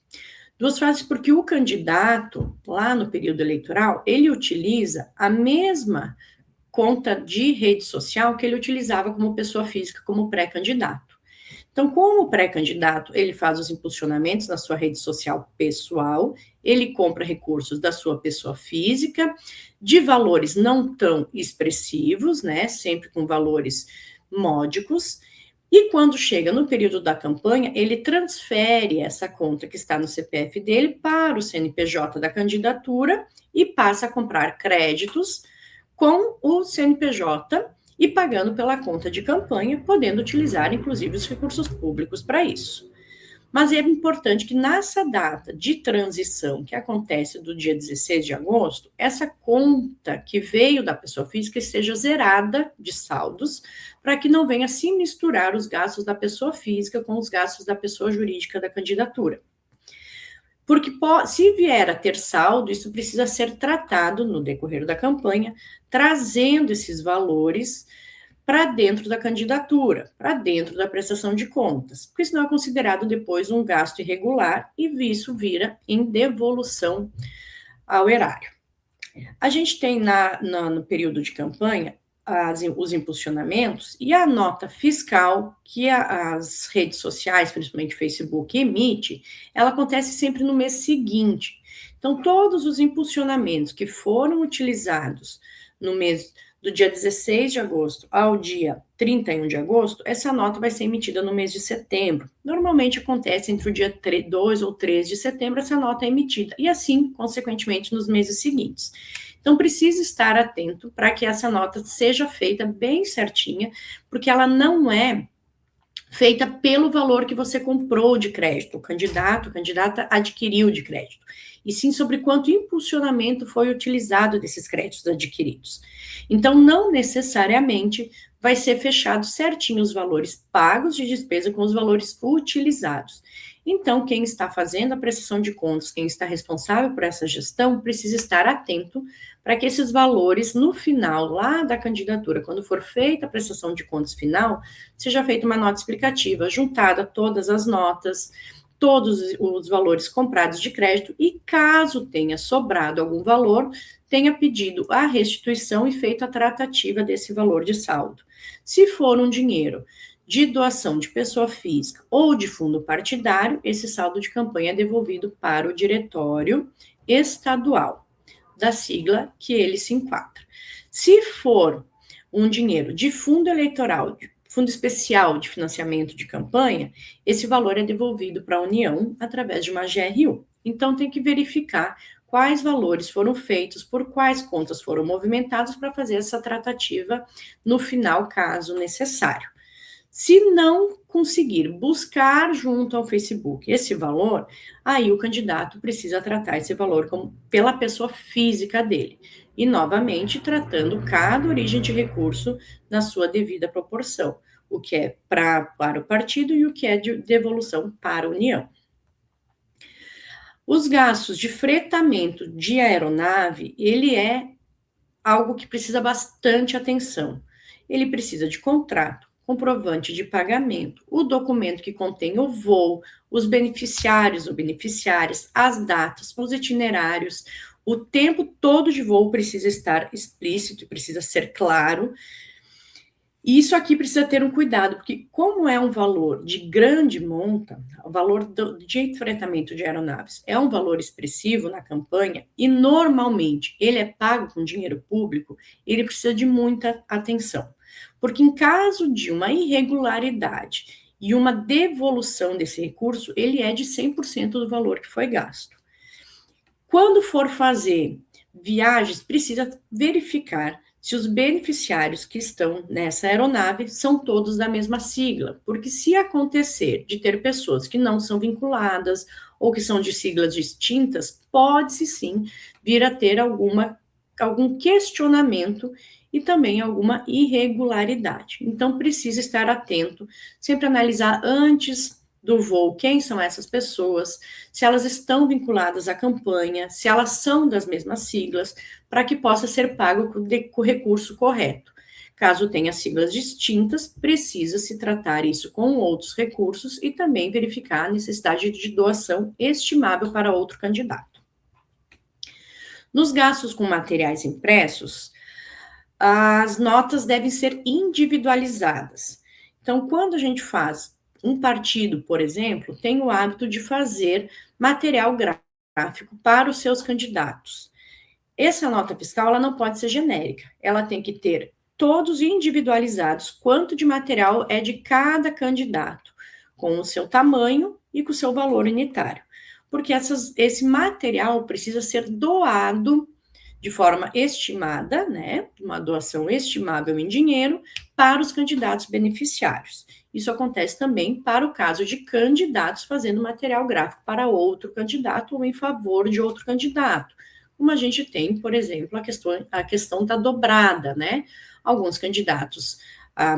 Duas fases porque o candidato, lá no período eleitoral, ele utiliza a mesma conta de rede social que ele utilizava como pessoa física, como pré-candidato. Então, como pré-candidato, ele faz os impulsionamentos na sua rede social pessoal, ele compra recursos da sua pessoa física, de valores não tão expressivos, né, sempre com valores módicos, e quando chega no período da campanha, ele transfere essa conta que está no CPF dele para o CNPJ da candidatura e passa a comprar créditos com o CNPJ e pagando pela conta de campanha, podendo utilizar, inclusive, os recursos públicos para isso. Mas é importante que nessa data de transição, que acontece do dia 16 de agosto, essa conta que veio da pessoa física esteja zerada de saldos, para que não venha se misturar os gastos da pessoa física com os gastos da pessoa jurídica da candidatura. Porque se vier a ter saldo, isso precisa ser tratado no decorrer da campanha, trazendo esses valores para dentro da candidatura, para dentro da prestação de contas, porque senão é considerado depois um gasto irregular e isso vira em devolução ao erário. A gente tem no período de campanha os impulsionamentos e a nota fiscal que as redes sociais, principalmente Facebook, emite, ela acontece sempre no mês seguinte. Então, todos os impulsionamentos que foram utilizados no mês do dia 16 de agosto ao dia 31 de agosto, essa nota vai ser emitida no mês de setembro. Normalmente acontece entre o dia 2 ou 3 de setembro, essa nota é emitida, e assim, consequentemente, nos meses seguintes. Então, precisa estar atento para que essa nota seja feita bem certinha, porque ela não é feita pelo valor que você comprou de crédito, o candidato, a candidata adquiriu de crédito, e sim sobre quanto impulsionamento foi utilizado desses créditos adquiridos. Então, não necessariamente vai ser fechado certinho os valores pagos de despesa com os valores utilizados. Então, quem está fazendo a prestação de contas, quem está responsável por essa gestão, precisa estar atento para que esses valores, no final, lá da candidatura, quando for feita a prestação de contas final, seja feita uma nota explicativa, juntada todas as notas, todos os valores comprados de crédito, e caso tenha sobrado algum valor, tenha pedido a restituição e feito a tratativa desse valor de saldo. Se for um dinheiro de doação de pessoa física ou de fundo partidário, esse saldo de campanha é devolvido para o diretório estadual, da sigla que ele se enquadra. Se for um dinheiro de fundo eleitoral, de fundo especial de financiamento de campanha, esse valor é devolvido para a União através de uma GRU. Então, tem que verificar quais valores foram feitos, por quais contas foram movimentados para fazer essa tratativa no final, caso necessário. Se não conseguir buscar junto ao Facebook esse valor, aí o candidato precisa tratar esse valor pela pessoa física dele. E, novamente, tratando cada origem de recurso na sua devida proporção, o que é para o partido e o que é de devolução para a União. Os gastos de fretamento de aeronave, ele é algo que precisa bastante atenção. Ele precisa de contrato, comprovante de pagamento, o documento que contém o voo, os beneficiários ou beneficiárias, as datas, os itinerários, o tempo todo de voo precisa estar explícito, precisa ser claro. E isso aqui precisa ter um cuidado, porque como é um valor de grande monta, o valor de fretamento de aeronaves é um valor expressivo na campanha, e normalmente ele é pago com dinheiro público, ele precisa de muita atenção. Porque em caso de uma irregularidade e uma devolução desse recurso, ele é de 100% do valor que foi gasto. Quando for fazer viagens, precisa verificar se os beneficiários que estão nessa aeronave são todos da mesma sigla, porque se acontecer de ter pessoas que não são vinculadas ou que são de siglas distintas, pode-se sim vir a ter algum questionamento e também alguma irregularidade. Então, precisa estar atento, sempre analisar antes do voo quem são essas pessoas, se elas estão vinculadas à campanha, se elas são das mesmas siglas, para que possa ser pago com o recurso correto. Caso tenha siglas distintas, precisa se tratar isso com outros recursos e também verificar a necessidade de doação estimável para outro candidato. Nos gastos com materiais impressos, as notas devem ser individualizadas. Então, quando a gente faz um partido, por exemplo, tem o hábito de fazer material gráfico para os seus candidatos. Essa nota fiscal, ela não pode ser genérica, ela tem que ter todos individualizados quanto de material é de cada candidato, com o seu tamanho e com o seu valor unitário, porque esse material precisa ser doado de forma estimada, né, uma doação estimável em dinheiro, para os candidatos beneficiários. Isso acontece também para o caso de candidatos fazendo material gráfico para outro candidato ou em favor de outro candidato. Como a gente tem, por exemplo, a questão da dobrada, né? Alguns candidatos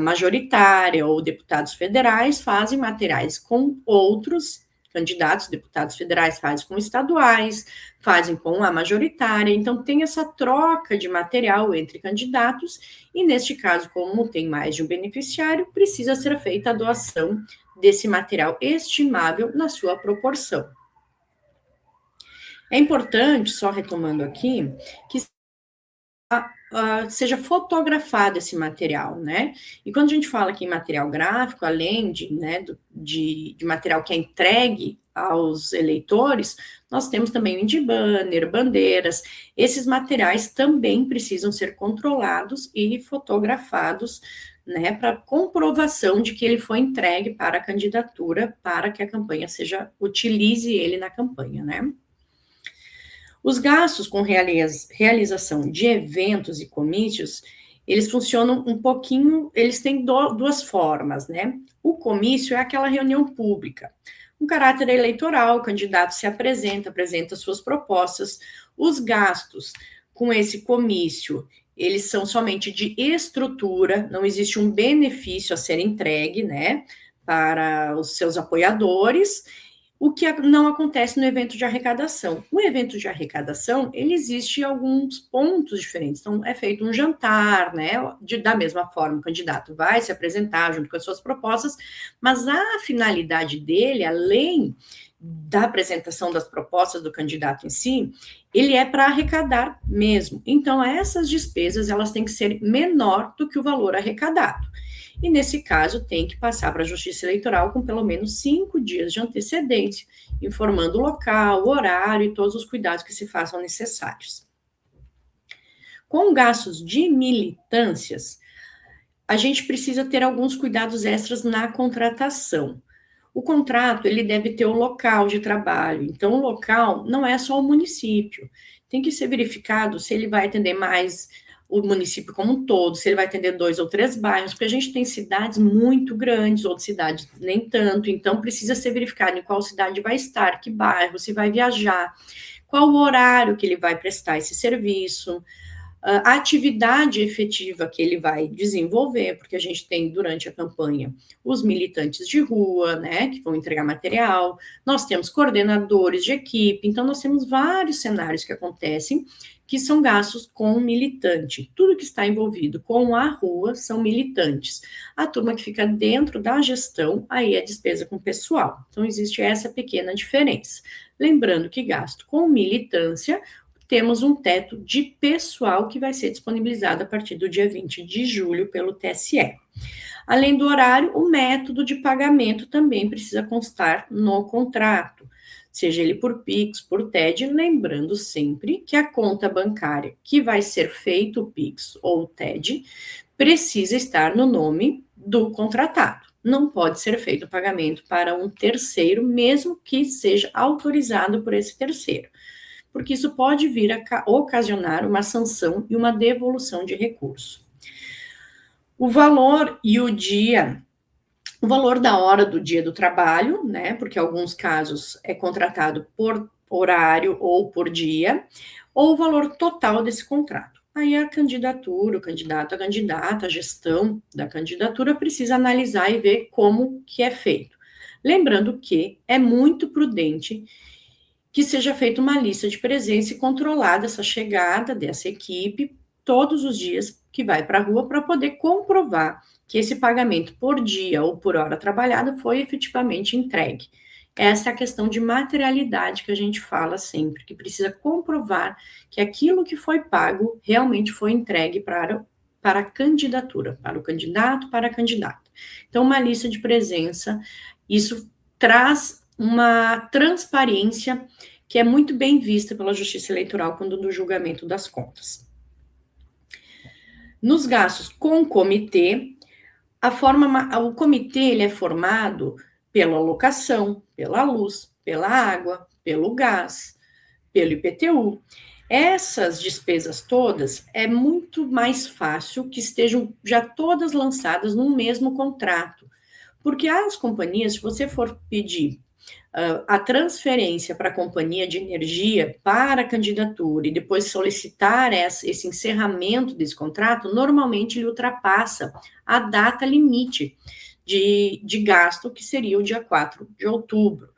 majoritária ou deputados federais fazem materiais com outros candidatos, deputados federais fazem com estaduais, fazem com a majoritária, então tem essa troca de material entre candidatos, e neste caso, como tem mais de um beneficiário, precisa ser feita a doação desse material estimável na sua proporção. É importante, só retomando aqui, que seja fotografado esse material, né? E quando a gente fala aqui em material gráfico, além de material que é entregue aos eleitores, nós temos também o banner, bandeiras. Esses materiais também precisam ser controlados e fotografados, né, para comprovação de que ele foi entregue para a candidatura, para que a campanha utilize ele na campanha, né? Os gastos com realização de eventos e comícios, eles funcionam um pouquinho, eles têm duas formas, né? O comício é aquela reunião pública, um caráter eleitoral, o candidato se apresenta suas propostas. Os gastos com esse comício, eles são somente de estrutura, não existe um benefício a ser entregue, né, para os seus apoiadores. O que não acontece no evento de arrecadação. O evento de arrecadação, ele existe em alguns pontos diferentes. Então, é feito um jantar, né? Da mesma forma, o candidato vai se apresentar junto com as suas propostas, mas a finalidade dele, além da apresentação das propostas do candidato em si, ele é para arrecadar mesmo. Então, essas despesas, elas têm que ser menor do que o valor arrecadado. E, nesse caso, tem que passar para a Justiça Eleitoral com pelo menos 5 dias de antecedência, informando o local, o horário e todos os cuidados que se façam necessários. Com gastos de militâncias, a gente precisa ter alguns cuidados extras na contratação. O contrato, ele deve ter o local de trabalho, então o local não é só o município, tem que ser verificado se ele vai atender mais o município como um todo, se ele vai atender 2 ou 3 bairros, porque a gente tem cidades muito grandes, outras cidades nem tanto, então precisa ser verificado em qual cidade vai estar, que bairro, se vai viajar, qual o horário que ele vai prestar esse serviço, a atividade efetiva que ele vai desenvolver, porque a gente tem durante a campanha os militantes de rua, né, que vão entregar material, nós temos coordenadores de equipe, então nós temos vários cenários que acontecem que são gastos com militante. Tudo que está envolvido com a rua são militantes. A turma que fica dentro da gestão, aí é despesa com pessoal. Então, existe essa pequena diferença. Lembrando que gasto com militância, temos um teto de pessoal que vai ser disponibilizado a partir do dia 20 de julho pelo TSE. Além do horário, o método de pagamento também precisa constar no contrato, seja ele por Pix, por TED, lembrando sempre que a conta bancária que vai ser feito o Pix ou o TED precisa estar no nome do contratado. Não pode ser feito o pagamento para um terceiro, mesmo que seja autorizado por esse terceiro, porque isso pode vir a ocasionar uma sanção e uma devolução de recurso. O valor e o dia, o valor da hora do dia do trabalho, né, porque em alguns casos é contratado por horário ou por dia, ou o valor total desse contrato. Aí a candidatura, o candidato, a candidata, a gestão da candidatura precisa analisar e ver como que é feito. Lembrando que é muito prudente que seja feita uma lista de presença e controlada essa chegada dessa equipe todos os dias que vai para a rua para poder comprovar que esse pagamento por dia ou por hora trabalhada foi efetivamente entregue. Essa é a questão de materialidade que a gente fala sempre, que precisa comprovar que aquilo que foi pago realmente foi entregue para a candidatura, para o candidato, para a candidata. Então, uma lista de presença, isso traz uma transparência que é muito bem vista pela Justiça Eleitoral quando do julgamento das contas. Nos gastos com comitê, o comitê ele é formado pela locação, pela luz, pela água, pelo gás, pelo IPTU. Essas despesas todas é muito mais fácil que estejam já todas lançadas num mesmo contrato, porque as companhias, se você for pedir a transferência para a companhia de energia para a candidatura e depois solicitar esse encerramento desse contrato, normalmente ele ultrapassa a data limite de gasto, que seria o dia 4 de outubro.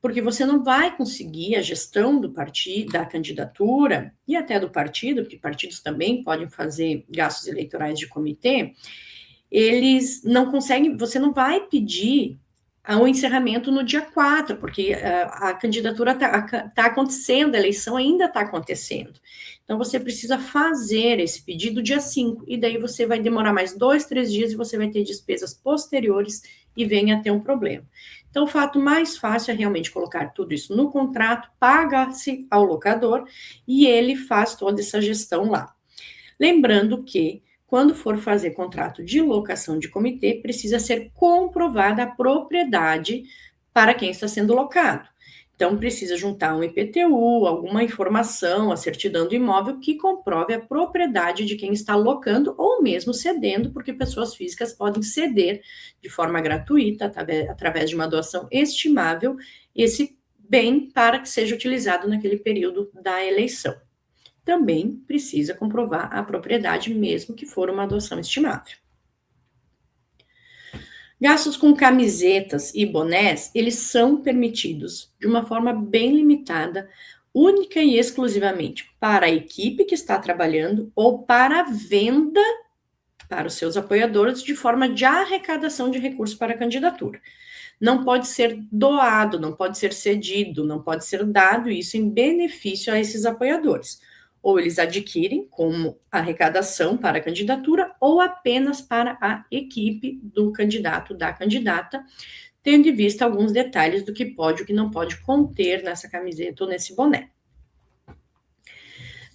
Porque você não vai conseguir a gestão do partido, da candidatura e até do partido, porque partidos também podem fazer gastos eleitorais de comitê, eles não conseguem, você não vai pedir o encerramento no dia 4, porque a candidatura está acontecendo, a eleição ainda está acontecendo. Então, você precisa fazer esse pedido dia 5, e daí você vai demorar mais 2, 3 dias e você vai ter despesas posteriores e venha a ter um problema. Então, o fato mais fácil é realmente colocar tudo isso no contrato, paga-se ao locador e ele faz toda essa gestão lá. Lembrando que, quando for fazer contrato de locação de comitê, precisa ser comprovada a propriedade para quem está sendo locado. Então, precisa juntar um IPTU, alguma informação, a certidão do imóvel que comprove a propriedade de quem está locando ou mesmo cedendo, porque pessoas físicas podem ceder de forma gratuita, através de uma doação estimável, esse bem para que seja utilizado naquele período da eleição. Também precisa comprovar a propriedade, mesmo que for uma adoção estimável. Gastos com camisetas e bonés, eles são permitidos de uma forma bem limitada, única e exclusivamente para a equipe que está trabalhando ou para a venda para os seus apoiadores de forma de arrecadação de recursos para a candidatura. Não pode ser doado, não pode ser cedido, não pode ser dado isso em benefício a esses apoiadores. Ou eles adquirem como arrecadação para a candidatura ou apenas para a equipe do candidato, da candidata, tendo em vista alguns detalhes do que pode e o que não pode conter nessa camiseta ou nesse boné.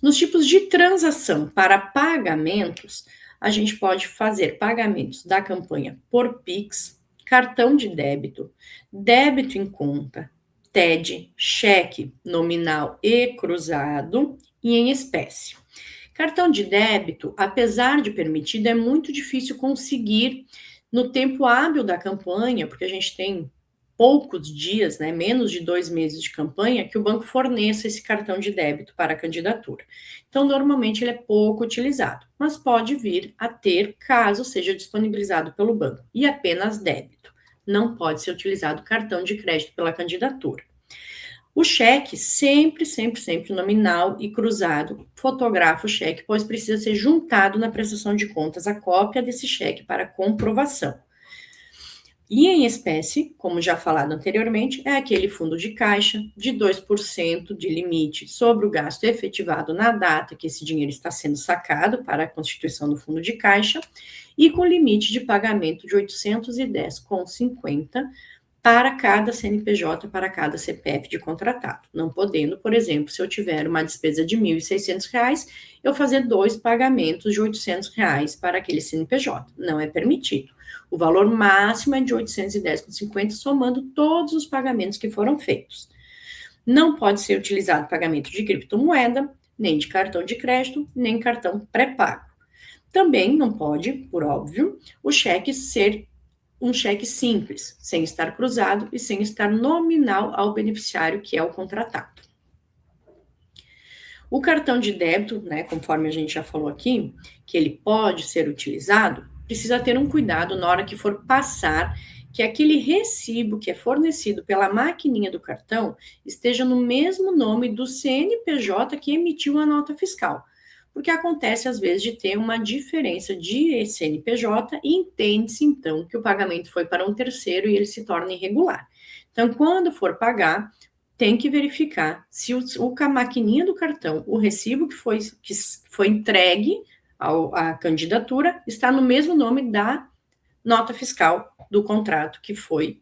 Nos tipos de transação para pagamentos, a gente pode fazer pagamentos da campanha por Pix, cartão de débito, débito em conta, TED, cheque nominal e cruzado e em espécie. Cartão de débito, apesar de permitido, é muito difícil conseguir no tempo hábil da campanha, porque a gente tem poucos dias, né, menos de 2 meses de campanha, que o banco forneça esse cartão de débito para a candidatura. Então, normalmente, ele é pouco utilizado, mas pode vir a ter caso seja disponibilizado pelo banco, e apenas débito. Não pode ser utilizado cartão de crédito pela candidatura. O cheque, sempre nominal e cruzado, fotografa o cheque, pois precisa ser juntado na prestação de contas a cópia desse cheque para comprovação. E em espécie, como já falado anteriormente, é aquele fundo de caixa de 2% de limite sobre o gasto efetivado na data que esse dinheiro está sendo sacado para a constituição do fundo de caixa e com limite de pagamento de R$ 810,50 para cada CNPJ, para cada CPF de contratado. Não podendo, por exemplo, se eu tiver uma despesa de R$ 1.600, eu fazer 2 pagamentos de R$ 800 para aquele CNPJ. Não é permitido. O valor máximo é de R$ 810,50, somando todos os pagamentos que foram feitos. Não pode ser utilizado pagamento de criptomoeda, nem de cartão de crédito, nem cartão pré-pago. Também não pode, por óbvio, o cheque ser um cheque simples, sem estar cruzado e sem estar nominal ao beneficiário, que é o contratado. O cartão de débito, né, conforme a gente já falou aqui, que ele pode ser utilizado, precisa ter um cuidado na hora que for passar, que aquele recibo que é fornecido pela maquininha do cartão esteja no mesmo nome do CNPJ que emitiu a nota fiscal. Porque acontece, às vezes, de ter uma diferença de CNPJ e entende-se, então, que o pagamento foi para um terceiro e ele se torna irregular. Então, quando for pagar, tem que verificar se a maquininha do cartão, o recibo que foi entregue à candidatura, está no mesmo nome da nota fiscal do contrato que foi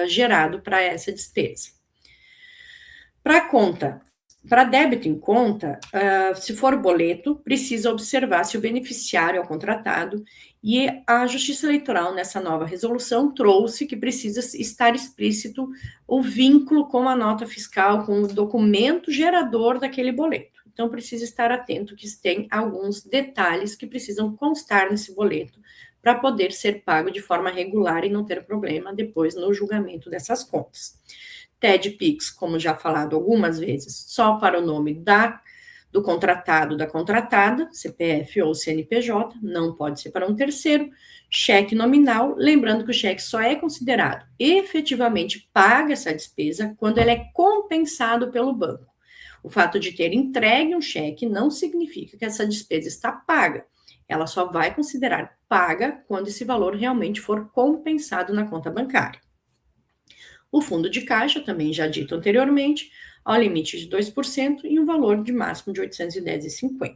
gerado para essa despesa. Para débito em conta, se for boleto, precisa observar se o beneficiário é o contratado, e a Justiça Eleitoral, nessa nova resolução, trouxe que precisa estar explícito o vínculo com a nota fiscal, com o documento gerador daquele boleto. Então, precisa estar atento que tem alguns detalhes que precisam constar nesse boleto para poder ser pago de forma regular e não ter problema depois no julgamento dessas contas. TED Pix, como já falado algumas vezes, só para o nome do contratado, da contratada, CPF ou CNPJ, não pode ser para um terceiro. Cheque nominal, lembrando que o cheque só é considerado efetivamente paga essa despesa quando ele é compensado pelo banco. O fato de ter entregue um cheque não significa que essa despesa está paga. Ela só vai considerar paga quando esse valor realmente for compensado na conta bancária. O fundo de caixa, também já dito anteriormente, ao limite de 2% e um valor de máximo de R$ 810,50.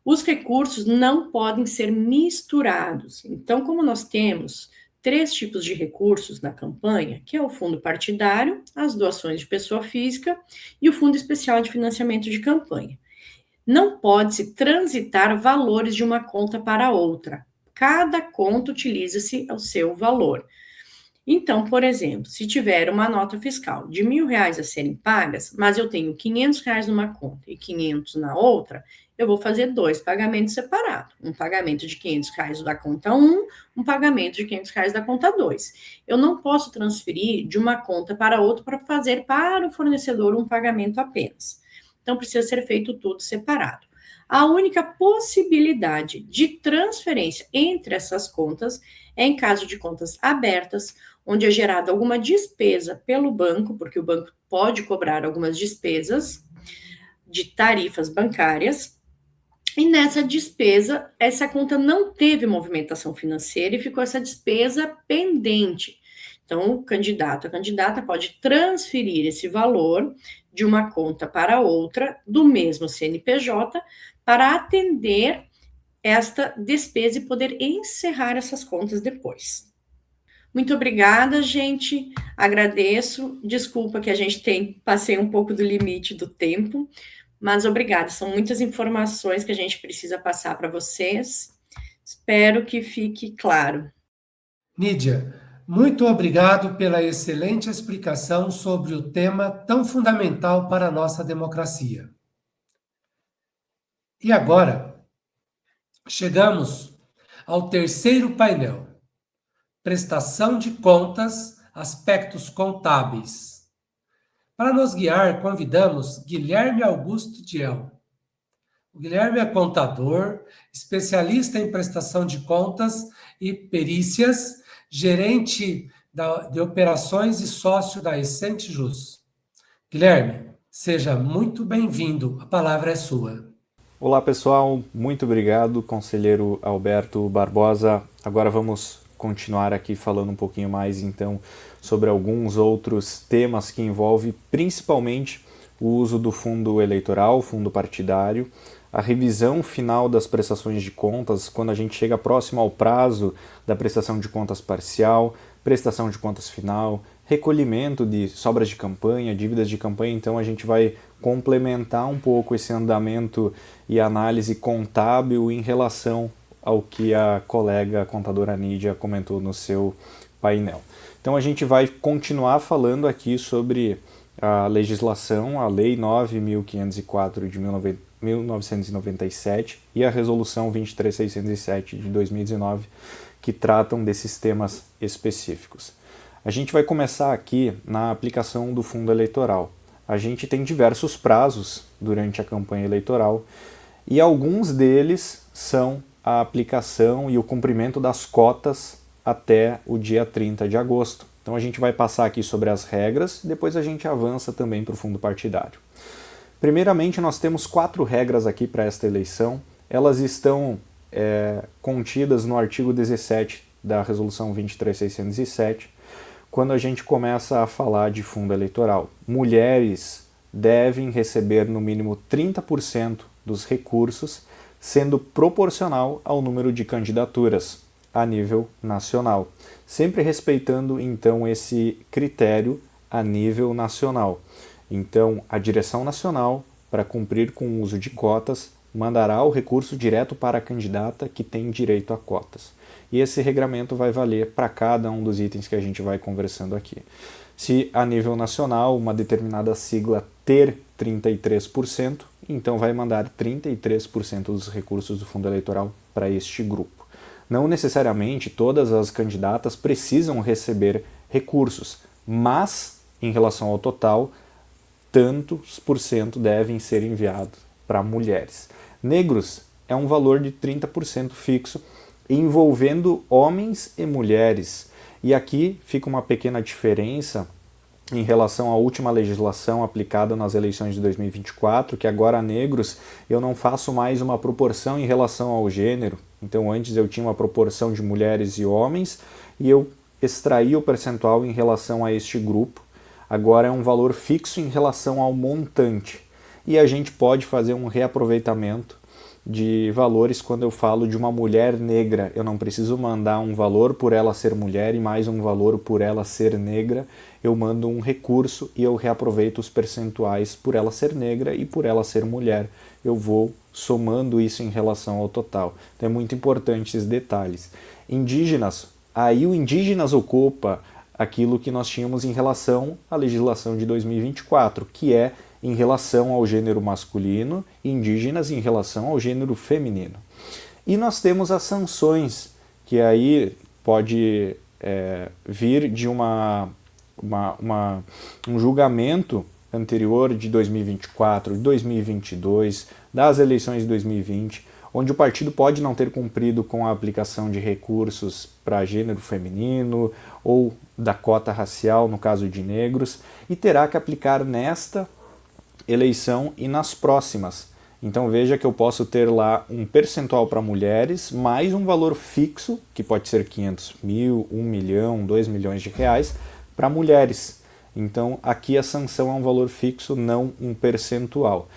Os recursos não podem ser misturados. Então, como nós temos 3 tipos de recursos na campanha, que é o fundo partidário, as doações de pessoa física e o fundo especial de financiamento de campanha. Não pode-se transitar valores de uma conta para outra. Cada conta utiliza-se o seu valor. Então, por exemplo, se tiver uma nota fiscal de R$ 1.000 a serem pagas, mas eu tenho R$ 500 numa conta e 500 na outra, eu vou fazer 2 pagamentos separados. Um pagamento de R$ 500 da conta 1, um pagamento de R$ 500 da conta 2. Eu não posso transferir de uma conta para outra para fazer para o fornecedor um pagamento apenas. Então, precisa ser feito tudo separado. A única possibilidade de transferência entre essas contas é em caso de contas abertas, onde é gerada alguma despesa pelo banco, porque o banco pode cobrar algumas despesas de tarifas bancárias, e nessa despesa, essa conta não teve movimentação financeira e ficou essa despesa pendente. Então, o candidato, a candidata pode transferir esse valor de uma conta para outra do mesmo CNPJ para atender esta despesa e poder encerrar essas contas depois. Muito obrigada, gente. Agradeço. Desculpa que a gente passei um pouco do limite do tempo, mas obrigada. São muitas informações que a gente precisa passar para vocês. Espero que fique claro. Nídia, muito obrigado pela excelente explicação sobre o tema tão fundamental para a nossa democracia. E agora, chegamos ao terceiro painel: prestação de contas, aspectos contábeis. Para nos guiar, convidamos Guilherme Augusto Diel. O Guilherme é contador, especialista em prestação de contas e perícias, gerente de operações e sócio da Essente Jus. Guilherme, seja muito bem-vindo. A palavra é sua. Olá, pessoal. Muito obrigado, conselheiro Alberto Barbosa. Agora vamos continuar aqui falando um pouquinho mais, então, sobre alguns outros temas que envolvem principalmente o uso do fundo eleitoral, fundo partidário, a revisão final das prestações de contas, quando a gente chega próximo ao prazo da prestação de contas parcial, prestação de contas final, recolhimento de sobras de campanha, dívidas de campanha. Então a gente vai complementar um pouco esse andamento e análise contábil em relação ao que a colega contadora Nídia comentou no seu painel. Então a gente vai continuar falando aqui sobre a legislação, a Lei 9.504 de 1997 e a Resolução 23.607 de 2019, que tratam desses temas específicos. A gente vai começar aqui na aplicação do fundo eleitoral. A gente tem diversos prazos durante a campanha eleitoral e alguns deles são a aplicação e o cumprimento das cotas até o dia 30 de agosto. Então a gente vai passar aqui sobre as regras, depois a gente avança também para o fundo partidário. Primeiramente, nós temos 4 regras aqui para esta eleição. Elas estão contidas no artigo 17 da Resolução 23.607, quando a gente começa a falar de fundo eleitoral. Mulheres devem receber no mínimo 30% dos recursos, sendo proporcional ao número de candidaturas a nível nacional, sempre respeitando então esse critério a nível nacional. Então, a direção nacional, para cumprir com o uso de cotas, mandará o recurso direto para a candidata que tem direito a cotas. E esse regramento vai valer para cada um dos itens que a gente vai conversando aqui. Se a nível nacional uma determinada sigla ter 33%, então vai mandar 33% dos recursos do fundo eleitoral para este grupo. Não necessariamente todas as candidatas precisam receber recursos, mas em relação ao total, tantos por cento devem ser enviados para mulheres. Negros é um valor de 30% fixo, envolvendo homens e mulheres. E aqui fica uma pequena diferença em relação à última legislação aplicada nas eleições de 2024, que agora negros eu não faço mais uma proporção em relação ao gênero. Então antes eu tinha uma proporção de mulheres e homens e eu extrair o percentual em relação a este grupo. Agora é um valor fixo em relação ao montante. E a gente pode fazer um reaproveitamento de valores quando eu falo de uma mulher negra. Eu não preciso mandar um valor por ela ser mulher e mais um valor por ela ser negra. Eu mando um recurso e eu reaproveito os percentuais por ela ser negra e por ela ser mulher. Eu vou somando isso em relação ao total. Então é muito importante esses detalhes. Indígenas, aí o indígenas ocupa aquilo que nós tínhamos em relação à legislação de 2024, que é em relação ao gênero masculino e indígenas em relação ao gênero feminino. E nós temos as sanções, que aí pode vir de um julgamento anterior de 2024, de 2022, das eleições de 2020, onde o partido pode não ter cumprido com a aplicação de recursos para gênero feminino ou da cota racial, no caso de negros, e terá que aplicar nesta eleição e nas próximas. Então veja que eu posso ter lá um percentual para mulheres, mais um valor fixo, que pode ser 500 mil, 1 milhão, 2 milhões de reais, para mulheres. Então aqui a sanção é um valor fixo, não um percentual.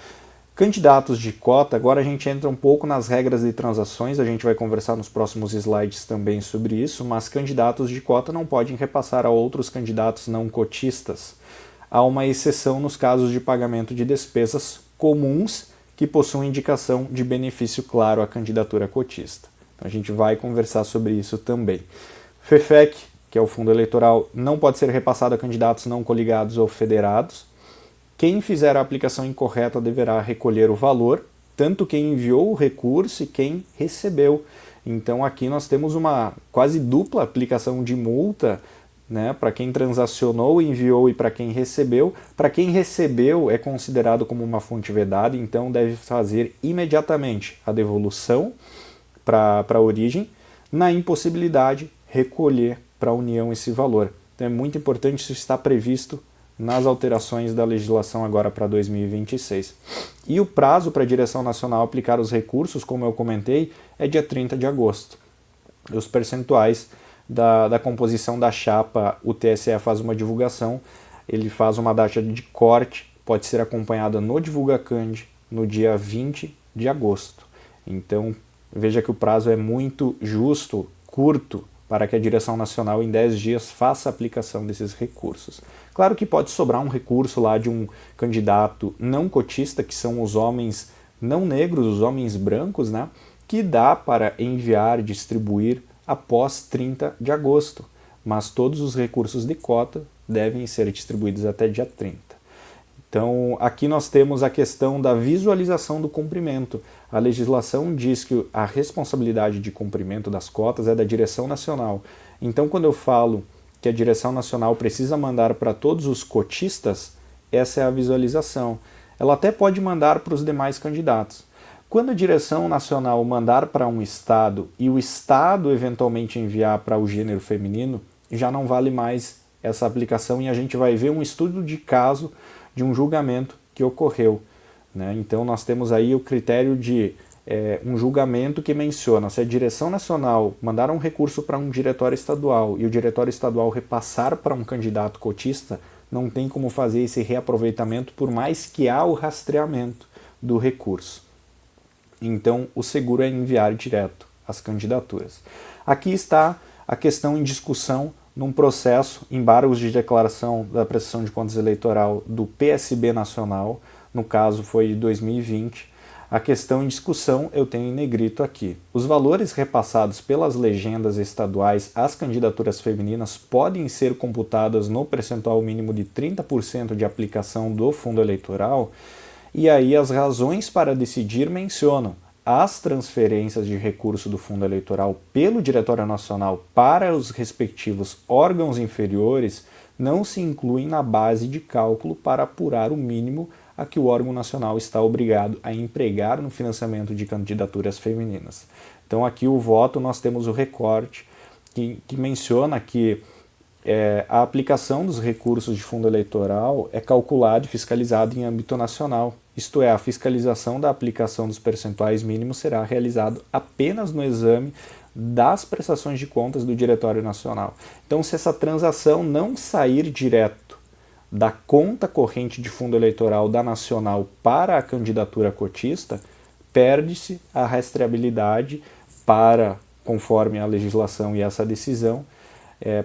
Candidatos de cota, agora a gente entra um pouco nas regras de transações, a gente vai conversar nos próximos slides também sobre isso, mas candidatos de cota não podem repassar a outros candidatos não cotistas. Há uma exceção nos casos de pagamento de despesas comuns que possuem indicação de benefício claro à candidatura cotista. Então a gente vai conversar sobre isso também. FEFEC, que é o fundo eleitoral, não pode ser repassado a candidatos não coligados ou federados. Quem fizer a aplicação incorreta deverá recolher o valor, tanto quem enviou o recurso e quem recebeu. Então aqui nós temos uma quase dupla aplicação de multa, né, para quem transacionou, enviou e para quem recebeu. Para quem recebeu é considerado como uma fonte vedada, então deve fazer imediatamente a devolução para a origem, na impossibilidade, recolher para a União esse valor. Então é muito importante, isso está previsto nas alterações da legislação agora para 2026. E o prazo para a direção nacional aplicar os recursos, como eu comentei, é dia 30 de agosto. Os percentuais da composição da chapa, o TSE faz uma divulgação, ele faz uma data de corte, pode ser acompanhada no DivulgaCand no dia 20 de agosto. Então, veja que o prazo é muito justo, curto, para que a direção nacional em 10 dias faça a aplicação desses recursos. Claro que pode sobrar um recurso lá de um candidato não cotista, que são os homens não negros, os homens brancos, né, que dá para enviar, distribuir após 30 de agosto, mas todos os recursos de cota devem ser distribuídos até dia 30. Então, aqui nós temos a questão da visualização do cumprimento. A legislação diz que a responsabilidade de cumprimento das cotas é da direção nacional. Então, quando eu falo que a direção nacional precisa mandar para todos os cotistas, essa é a visualização. Ela até pode mandar para os demais candidatos. Quando a direção nacional mandar para um estado e o estado eventualmente enviar para o gênero feminino, já não vale mais essa aplicação e a gente vai ver um estudo de caso de um julgamento que ocorreu, né? Então nós temos aí o critério de um julgamento que menciona se a direção nacional mandar um recurso para um diretório estadual e o diretório estadual repassar para um candidato cotista, não tem como fazer esse reaproveitamento por mais que há o rastreamento do recurso. Então, o seguro é enviar direto as candidaturas. Aqui está a questão em discussão num processo, embargos de declaração da prestação de contas eleitoral do PSB Nacional, no caso foi de 2020. A questão em discussão eu tenho em negrito aqui. Os valores repassados pelas legendas estaduais às candidaturas femininas podem ser computadas no percentual mínimo de 30% de aplicação do fundo eleitoral. E aí as razões para decidir mencionam as transferências de recurso do fundo eleitoral pelo Diretório Nacional para os respectivos órgãos inferiores não se incluem na base de cálculo para apurar o mínimo a que o órgão nacional está obrigado a empregar no financiamento de candidaturas femininas. Então aqui o voto nós temos o recorte que menciona que a aplicação dos recursos de fundo eleitoral é calculado e fiscalizado em âmbito nacional. Isto é, a fiscalização da aplicação dos percentuais mínimos será realizado apenas no exame das prestações de contas do Diretório Nacional. Então, se essa transação não sair direto da conta corrente de fundo eleitoral da Nacional para a candidatura cotista, perde-se a rastreabilidade para, conforme a legislação e essa decisão,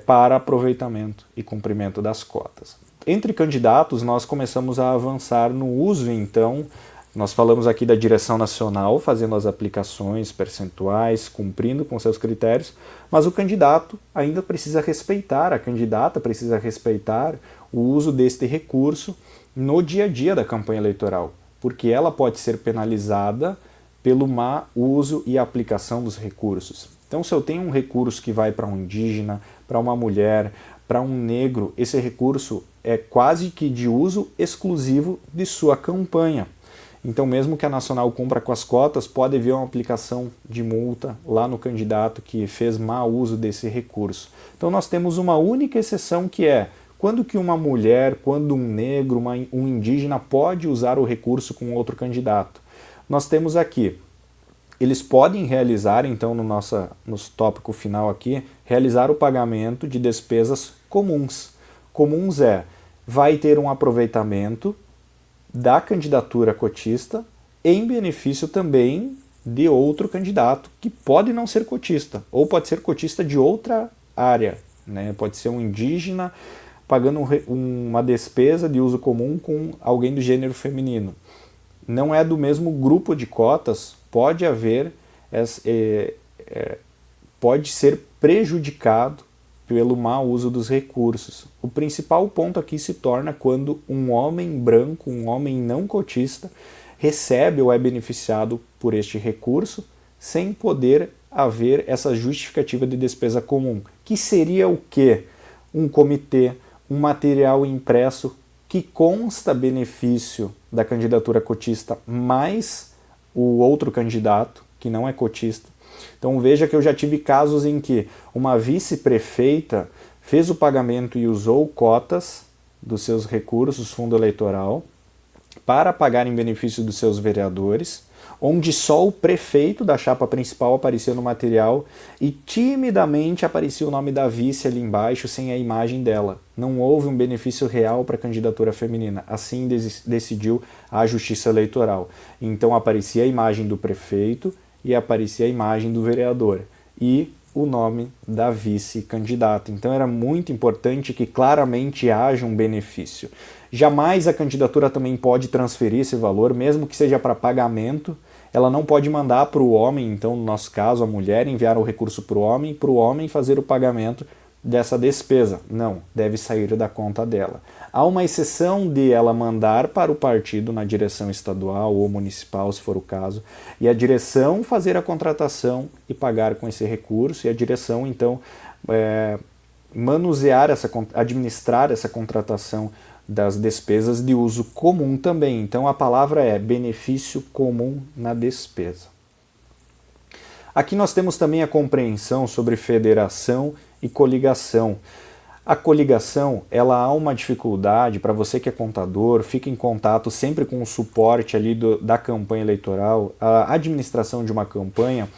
para aproveitamento e cumprimento das cotas. Entre candidatos, nós começamos a avançar no uso, então, nós falamos aqui da direção nacional, fazendo as aplicações percentuais, cumprindo com seus critérios, mas o candidato ainda precisa respeitar, a candidata precisa respeitar o uso deste recurso no dia a dia da campanha eleitoral, porque ela pode ser penalizada pelo má uso e aplicação dos recursos. Então, se eu tenho um recurso que vai para um indígena, para uma mulher, para um negro, esse recurso é quase que de uso exclusivo de sua campanha. Então, mesmo que a Nacional cumpra com as cotas, pode haver uma aplicação de multa lá no candidato que fez mau uso desse recurso. Então, nós temos uma única exceção, que é quando que uma mulher, quando um negro, um indígena pode usar o recurso com outro candidato. Nós temos aqui, eles podem realizar, então, no tópico final aqui, realizar o pagamento de despesas comuns. Comuns vai ter um aproveitamento da candidatura cotista em benefício também de outro candidato que pode não ser cotista, ou pode ser cotista de outra área, né? Pode ser um indígena pagando uma despesa de uso comum com alguém do gênero feminino. Não é do mesmo grupo de cotas, pode haver, pode ser prejudicado pelo mau uso dos recursos. O principal ponto aqui se torna quando um homem branco, um homem não cotista, recebe ou é beneficiado por este recurso sem poder haver essa justificativa de despesa comum, que seria o quê? Um comitê, um material impresso que consta benefício da candidatura cotista mais o outro candidato, que não é cotista. Então veja que eu já tive casos em que uma vice-prefeita fez o pagamento e usou cotas dos seus recursos, fundo eleitoral, para pagar em benefício dos seus vereadores, onde só o prefeito da chapa principal aparecia no material e timidamente aparecia o nome da vice ali embaixo sem a imagem dela. Não houve um benefício real para a candidatura feminina. Assim decidiu a Justiça Eleitoral. Então aparecia a imagem do prefeito e aparecia a imagem do vereador e o nome da vice-candidata. Então era muito importante que claramente haja um benefício. Jamais a candidatura também pode transferir esse valor, mesmo que seja para pagamento. Ela não pode mandar para o homem, então no nosso caso a mulher enviar o recurso para o homem fazer o pagamento dessa despesa. Não, deve sair da conta dela. Há uma exceção de ela mandar para o partido na direção estadual ou municipal, se for o caso, e a direção fazer a contratação e pagar com esse recurso, e a direção então administrar essa contratação das despesas de uso comum também. Então a palavra é benefício comum na despesa. Aqui nós temos também a compreensão sobre federação e coligação. A coligação, ela há uma dificuldade, para você que é contador, fica em contato sempre com o suporte ali da campanha eleitoral. A administração de uma campanha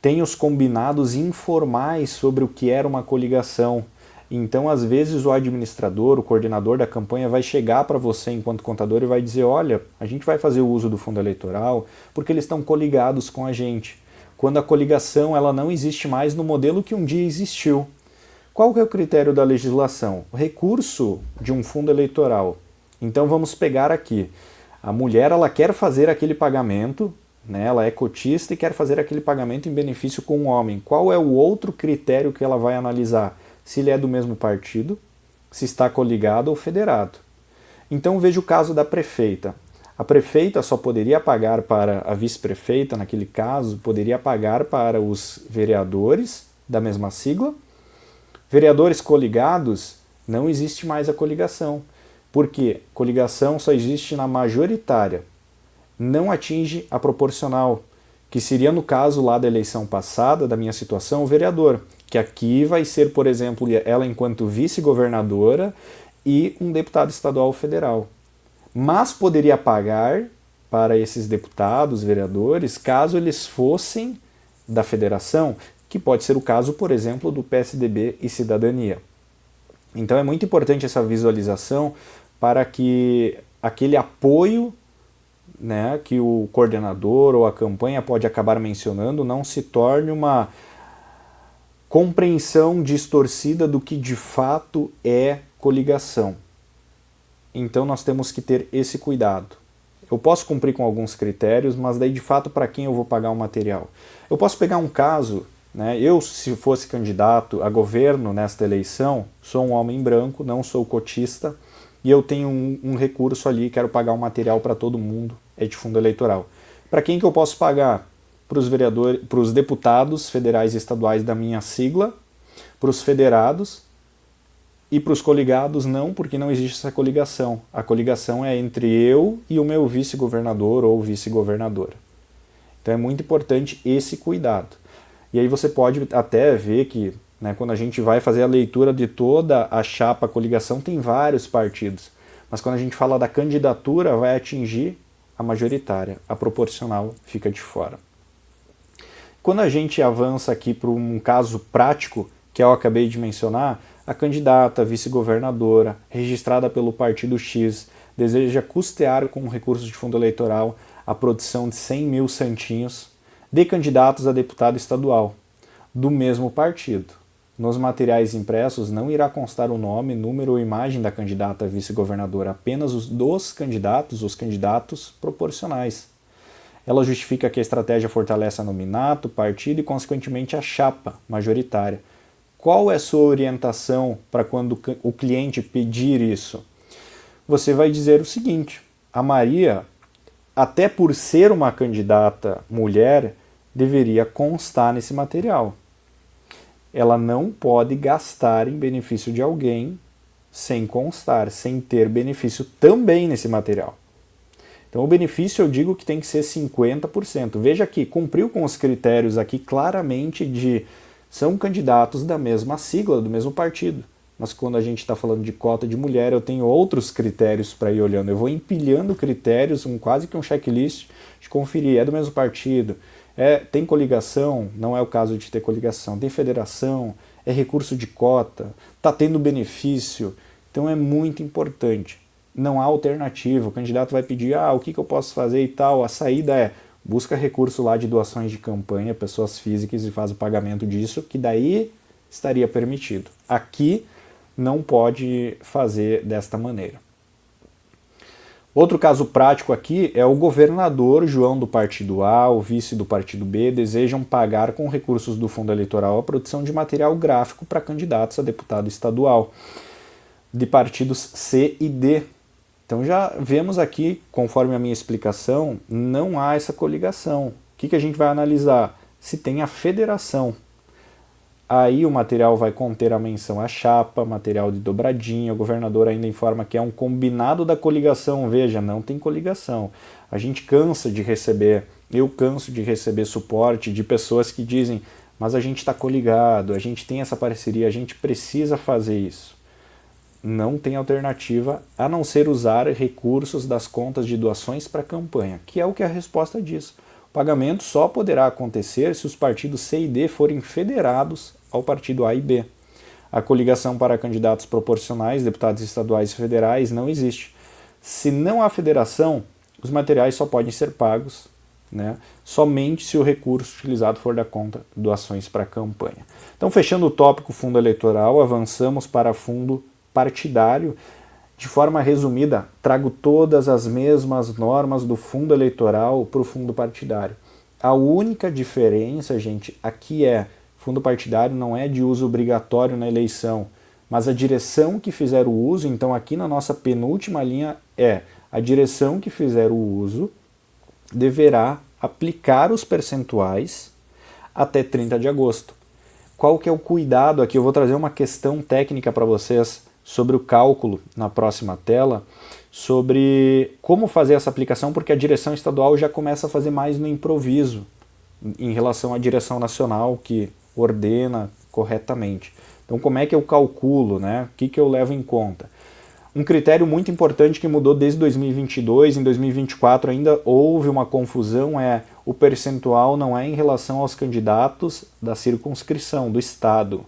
tem os combinados informais sobre o que era uma coligação. Então, às vezes, o administrador, o coordenador da campanha vai chegar para você enquanto contador e vai dizer: olha, a gente vai fazer o uso do fundo eleitoral porque eles estão coligados com a gente. Quando a coligação ela não existe mais no modelo que um dia existiu. Qual que é o critério da legislação? O recurso de um fundo eleitoral. Então, vamos pegar aqui. A mulher ela quer fazer aquele pagamento, né? Ela é cotista e quer fazer aquele pagamento em benefício com o homem. Qual é o outro critério que ela vai analisar? Se ele é do mesmo partido, se está coligado ou federado. Então veja o caso da prefeita. A prefeita só poderia pagar para a vice-prefeita, naquele caso, poderia pagar para os vereadores da mesma sigla. Vereadores coligados, não existe mais a coligação. Porque coligação só existe na majoritária. Não atinge a proporcional, que seria no caso lá da eleição passada, da minha situação, o vereador. Que aqui vai ser, por exemplo, ela enquanto vice-governadora e um deputado estadual federal. Mas poderia pagar para esses deputados, vereadores, caso eles fossem da federação, que pode ser o caso, por exemplo, do PSDB e Cidadania. Então é muito importante essa visualização para que aquele apoio, né, que o coordenador ou a campanha pode acabar mencionando não se torne uma compreensão distorcida do que de fato é coligação. Então nós temos que ter esse cuidado. Eu posso cumprir com alguns critérios, mas daí de fato para quem eu vou pagar o material? Eu posso pegar um caso, né, eu se fosse candidato a governo nesta eleição, sou um homem branco, não sou cotista, e eu tenho um recurso ali, quero pagar um material para todo mundo, é de fundo eleitoral. Para quem que eu posso pagar? Para os vereadores, para os deputados federais e estaduais da minha sigla, para os federados e para os coligados não, porque não existe essa coligação. A coligação é entre eu e o meu vice-governador ou vice-governadora. Então é muito importante esse cuidado. E aí você pode até ver que, né, quando a gente vai fazer a leitura de toda a chapa coligação, tem vários partidos. Mas quando a gente fala da candidatura, vai atingir a majoritária. A proporcional fica de fora. Quando a gente avança aqui para um caso prático, que eu acabei de mencionar, a candidata vice-governadora, registrada pelo Partido X, deseja custear com recursos de fundo eleitoral a produção de 100 mil santinhos de candidatos a deputado estadual, do mesmo partido. Nos materiais impressos não irá constar o nome, número ou imagem da candidata vice-governadora, apenas os candidatos proporcionais. Ela justifica que a estratégia fortalece a nominato, partido e, consequentemente, a chapa majoritária. Qual é a sua orientação para quando o cliente pedir isso? Você vai dizer o seguinte: a Maria, até por ser uma candidata mulher, deveria constar nesse material. Ela não pode gastar em benefício de alguém sem constar, sem ter benefício também nesse material. Então o benefício eu digo que tem que ser 50%. Veja que cumpriu com os critérios aqui claramente de são candidatos da mesma sigla, do mesmo partido. Mas quando a gente está falando de cota de mulher, eu tenho outros critérios para ir olhando. Eu vou empilhando critérios, quase que um checklist de conferir. É do mesmo partido, tem coligação, não é o caso de ter coligação, tem federação, é recurso de cota, está tendo benefício. Então é muito importante. Não há alternativa. O candidato vai pedir, o que eu posso fazer e tal. A saída é, busca recurso lá de doações de campanha, pessoas físicas, e faz o pagamento disso, que daí estaria permitido. Aqui não pode fazer desta maneira. Outro caso prático aqui é o governador João do partido A, o vice do partido B, desejam pagar com recursos do fundo eleitoral a produção de material gráfico para candidatos a deputado estadual de partidos C e D. Então já vemos aqui, conforme a minha explicação, não há essa coligação. O que a gente vai analisar? Se tem a federação. Aí o material vai conter a menção à chapa, material de dobradinha, o governador ainda informa que é um combinado da coligação. Veja, não tem coligação. A gente cansa de receber, eu canso de receber suporte de pessoas que dizem, mas a gente está coligado, a gente tem essa parceria, a gente precisa fazer isso. Não tem alternativa a não ser usar recursos das contas de doações para a campanha, que é o que a resposta diz. O pagamento só poderá acontecer se os partidos C e D forem federados ao partido A e B. A coligação para candidatos proporcionais, deputados estaduais e federais, não existe. Se não há federação, os materiais só podem ser pagos, né, somente se o recurso utilizado for da conta doações para a campanha. Então, fechando o tópico fundo eleitoral, avançamos para fundo partidário. De forma resumida, trago todas as mesmas normas do fundo eleitoral para o fundo partidário. A única diferença, gente, aqui fundo partidário não é de uso obrigatório na eleição, mas a direção que fizer o uso, então aqui na nossa penúltima linha a direção que fizer o uso deverá aplicar os percentuais até 30 de agosto. Qual que é o cuidado aqui? Eu vou trazer uma questão técnica para vocês sobre o cálculo na próxima tela, sobre como fazer essa aplicação, porque a direção estadual já começa a fazer mais no improviso em relação à direção nacional, que ordena corretamente. Então, como é que eu calculo, né? O que eu levo em conta? Um critério muito importante que mudou desde 2022, em 2024 ainda houve uma confusão, o percentual não é em relação aos candidatos da circunscrição, do estado,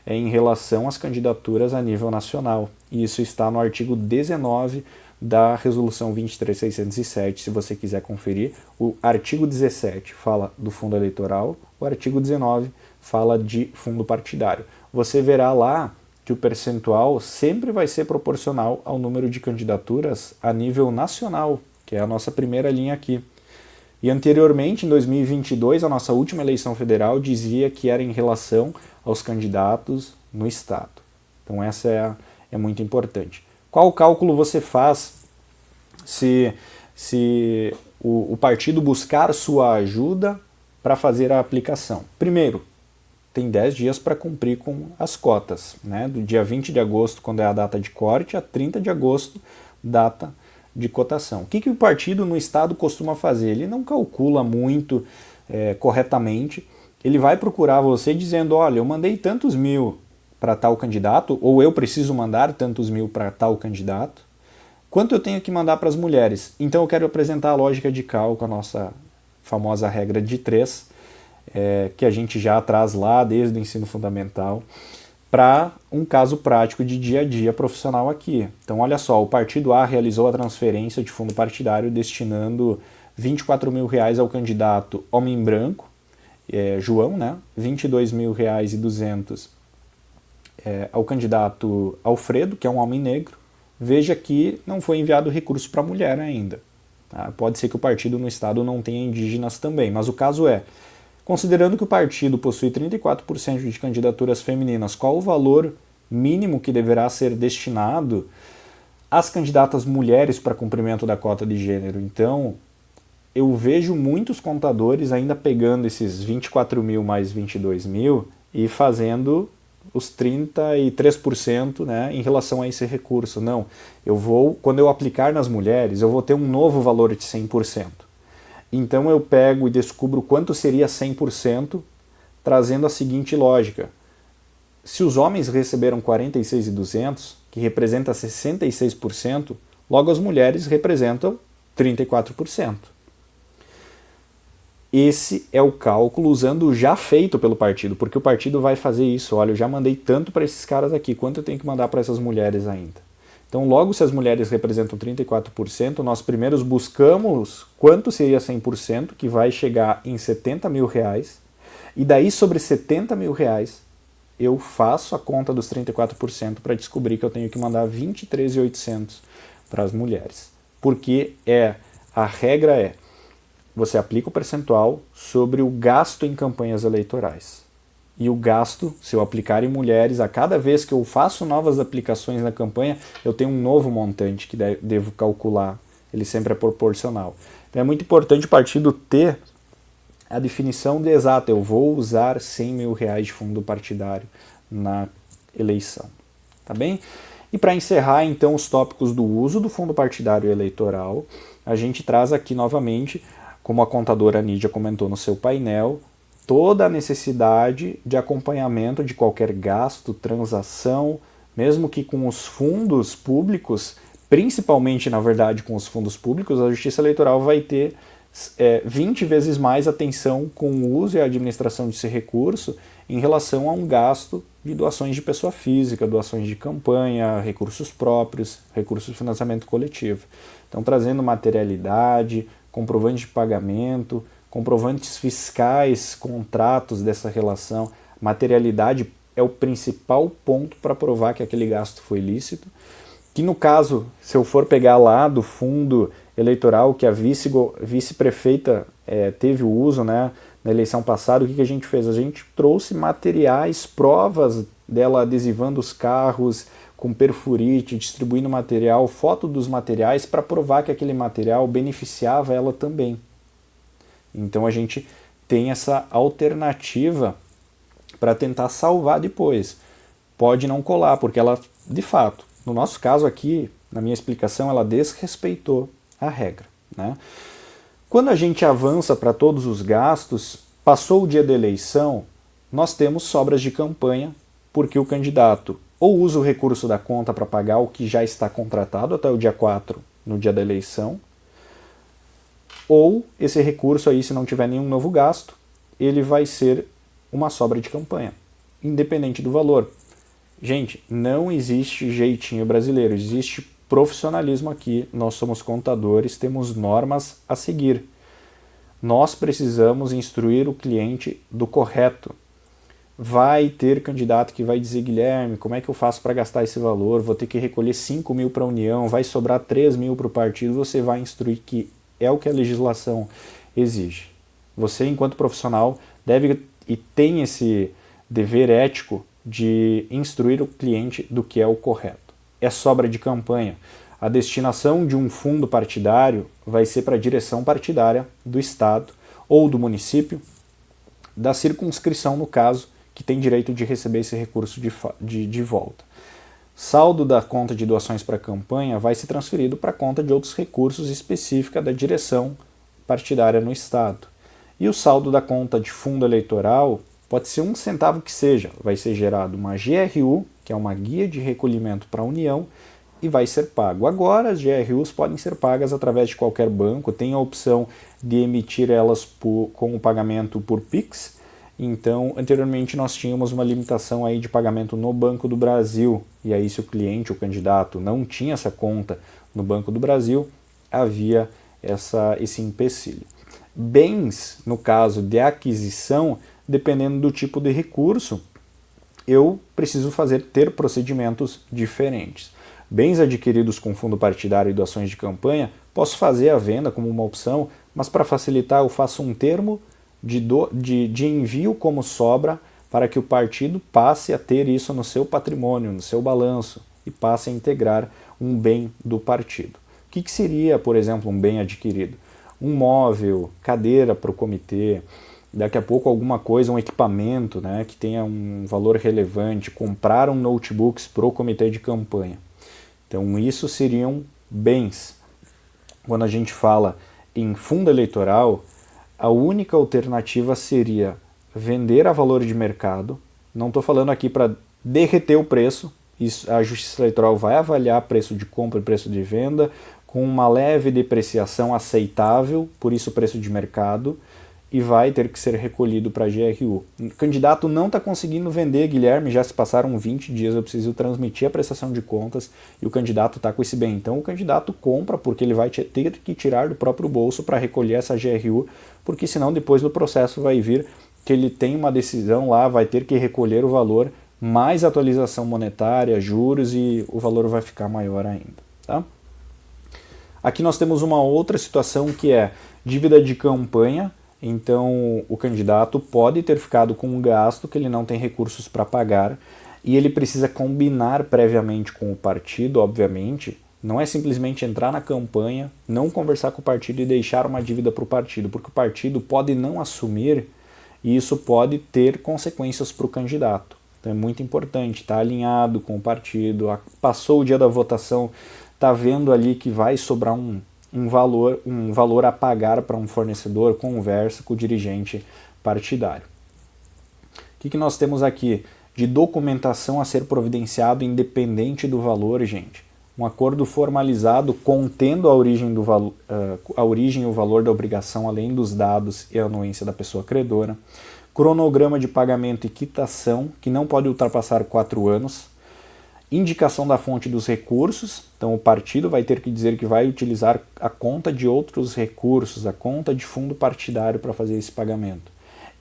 é em relação às candidaturas a nível nacional. E isso está no artigo 19 da Resolução 23.607, se você quiser conferir. O artigo 17 fala do fundo eleitoral, o artigo 19 fala de fundo partidário. Você verá lá que o percentual sempre vai ser proporcional ao número de candidaturas a nível nacional, que é a nossa primeira linha aqui. E anteriormente, em 2022, a nossa última eleição federal dizia que era em relação aos candidatos no estado. Então essa é muito importante. Qual cálculo você faz se o partido buscar sua ajuda para fazer a aplicação? Primeiro, tem 10 dias para cumprir com as cotas, né? Do dia 20 de agosto, quando é a data de corte, a 30 de agosto, data de cotação. O que o partido no estado costuma fazer? Ele não calcula muito corretamente, ele vai procurar você dizendo, olha, eu mandei tantos mil para tal candidato, ou eu preciso mandar tantos mil para tal candidato, quanto eu tenho que mandar para as mulheres? Então eu quero apresentar a lógica de cálculo, a nossa famosa regra de 3, que a gente já traz lá desde o ensino fundamental, para um caso prático de dia a dia profissional aqui. Então olha só, o partido A realizou a transferência de fundo partidário destinando R$24 mil ao candidato homem branco, João, né? R$22.200 ao candidato Alfredo, que é um homem negro. Veja que não foi enviado recurso para mulher ainda. Tá? Pode ser que o partido no estado não tenha indígenas também, mas o caso é, considerando que o partido possui 34% de candidaturas femininas, qual o valor mínimo que deverá ser destinado às candidatas mulheres para cumprimento da cota de gênero? Então, eu vejo muitos contadores ainda pegando esses 24 mil mais 22 mil e fazendo os 33%, né, em relação a esse recurso. Não, quando eu aplicar nas mulheres, eu vou ter um novo valor de 100%. Então eu pego e descubro quanto seria 100%, trazendo a seguinte lógica. Se os homens receberam 46.200, que representa 66%, logo as mulheres representam 34%. Esse é o cálculo usando o já feito pelo partido, porque o partido vai fazer isso. Olha, eu já mandei tanto para esses caras aqui, quanto eu tenho que mandar para essas mulheres ainda? Então, logo se as mulheres representam 34%, nós primeiros buscamos quanto seria 100%, que vai chegar em R$70 mil, e daí sobre R$70 mil eu faço a conta dos 34% para descobrir que eu tenho que mandar 23.800 para as mulheres. Porque a regra é, você aplica o percentual sobre o gasto em campanhas eleitorais. E o gasto, se eu aplicar em mulheres, a cada vez que eu faço novas aplicações na campanha, eu tenho um novo montante que devo calcular. Ele sempre é proporcional. Então é muito importante o partido ter a definição de exata. Eu vou usar R$100 mil de fundo partidário na eleição. Tá bem? E para encerrar, então, os tópicos do uso do fundo partidário eleitoral, a gente traz aqui novamente, como a contadora Nídia comentou no seu painel, toda a necessidade de acompanhamento de qualquer gasto, transação, mesmo que com os fundos públicos, principalmente, na verdade, com os fundos públicos, a Justiça Eleitoral vai ter 20 vezes mais atenção com o uso e a administração desse recurso em relação a um gasto de doações de pessoa física, doações de campanha, recursos próprios, recursos de financiamento coletivo. Então, trazendo materialidade, comprovante de pagamento, comprovantes fiscais, contratos dessa relação. Materialidade é o principal ponto para provar que aquele gasto foi lícito. Que no caso, se eu for pegar lá do fundo eleitoral que a vice-prefeita teve o uso, né, na eleição passada, o que a gente fez? A gente trouxe materiais, provas dela adesivando os carros com perfurite, distribuindo material, foto dos materiais para provar que aquele material beneficiava ela também. Então a gente tem essa alternativa para tentar salvar depois. Pode não colar, porque ela, de fato, no nosso caso aqui, na minha explicação, ela desrespeitou a regra, né? Quando a gente avança para todos os gastos, passou o dia da eleição, nós temos sobras de campanha, porque o candidato ou usa o recurso da conta para pagar o que já está contratado até o dia 4, no dia da eleição, ou esse recurso aí, se não tiver nenhum novo gasto, ele vai ser uma sobra de campanha, independente do valor. Gente, não existe jeitinho brasileiro, existe profissionalismo aqui, nós somos contadores, temos normas a seguir. Nós precisamos instruir o cliente do correto. Vai ter candidato que vai dizer, Guilherme, como é que eu faço para gastar esse valor? Vou ter que recolher 5 mil para a União, vai sobrar 3 mil para o partido. Você vai instruir que é o que a legislação exige. Você, enquanto profissional, deve e tem esse dever ético de instruir o cliente do que é o correto. É sobra de campanha. A destinação de um fundo partidário vai ser para a direção partidária do Estado ou do município, da circunscrição, no caso, que tem direito de receber esse recurso de volta. Saldo da conta de doações para a campanha vai ser transferido para a conta de outros recursos específica da direção partidária no Estado. E o saldo da conta de fundo eleitoral pode ser 1 centavo que seja, vai ser gerado uma GRU, que é uma guia de recolhimento para a União, e vai ser pago. Agora as GRUs podem ser pagas através de qualquer banco, tem a opção de emitir elas com o pagamento por Pix. Então, anteriormente nós tínhamos uma limitação aí de pagamento no Banco do Brasil, e aí se o cliente, o candidato, não tinha essa conta no Banco do Brasil, havia esse empecilho. Bens, no caso de aquisição, dependendo do tipo de recurso, eu preciso ter procedimentos diferentes. Bens adquiridos com fundo partidário e doações de campanha, posso fazer a venda como uma opção, mas para facilitar eu faço um termo de envio como sobra para que o partido passe a ter isso no seu patrimônio, no seu balanço, e passe a integrar um bem do partido. O que seria, por exemplo, um bem adquirido? Um móvel, cadeira para o comitê, daqui a pouco alguma coisa, um equipamento, né, que tenha um valor relevante, comprar um notebooks para o comitê de campanha. Então isso seriam bens. Quando a gente fala em fundo eleitoral, a única alternativa seria vender a valor de mercado. Não estou falando aqui para derreter o preço, a Justiça Eleitoral vai avaliar preço de compra e preço de venda com uma leve depreciação aceitável, por isso preço de mercado, e vai ter que ser recolhido para a GRU. O candidato não está conseguindo vender, Guilherme, já se passaram 20 dias, eu preciso transmitir a prestação de contas e o candidato está com esse bem. Então o candidato compra porque ele vai ter que tirar do próprio bolso para recolher essa GRU, porque senão depois no processo vai vir que ele tem uma decisão lá, vai ter que recolher o valor, mais atualização monetária, juros, e o valor vai ficar maior ainda. Tá? Aqui nós temos uma outra situação que é dívida de campanha. Então, o candidato pode ter ficado com um gasto que ele não tem recursos para pagar e ele precisa combinar previamente com o partido, obviamente. Não é simplesmente entrar na campanha, não conversar com o partido e deixar uma dívida para o partido, porque o partido pode não assumir e isso pode ter consequências para o candidato. Então é muito importante estar alinhado com o partido, passou o dia da votação, está vendo ali que vai sobrar um valor a pagar para um fornecedor, conversa com o dirigente partidário. O que nós temos aqui? De documentação a ser providenciado independente do valor, gente. Um acordo formalizado contendo a origem e o valor da obrigação, além dos dados e a anuência da pessoa credora. Cronograma de pagamento e quitação, que não pode ultrapassar 4 anos. Indicação da fonte dos recursos, então o partido vai ter que dizer que vai utilizar a conta de outros recursos, a conta de fundo partidário para fazer esse pagamento.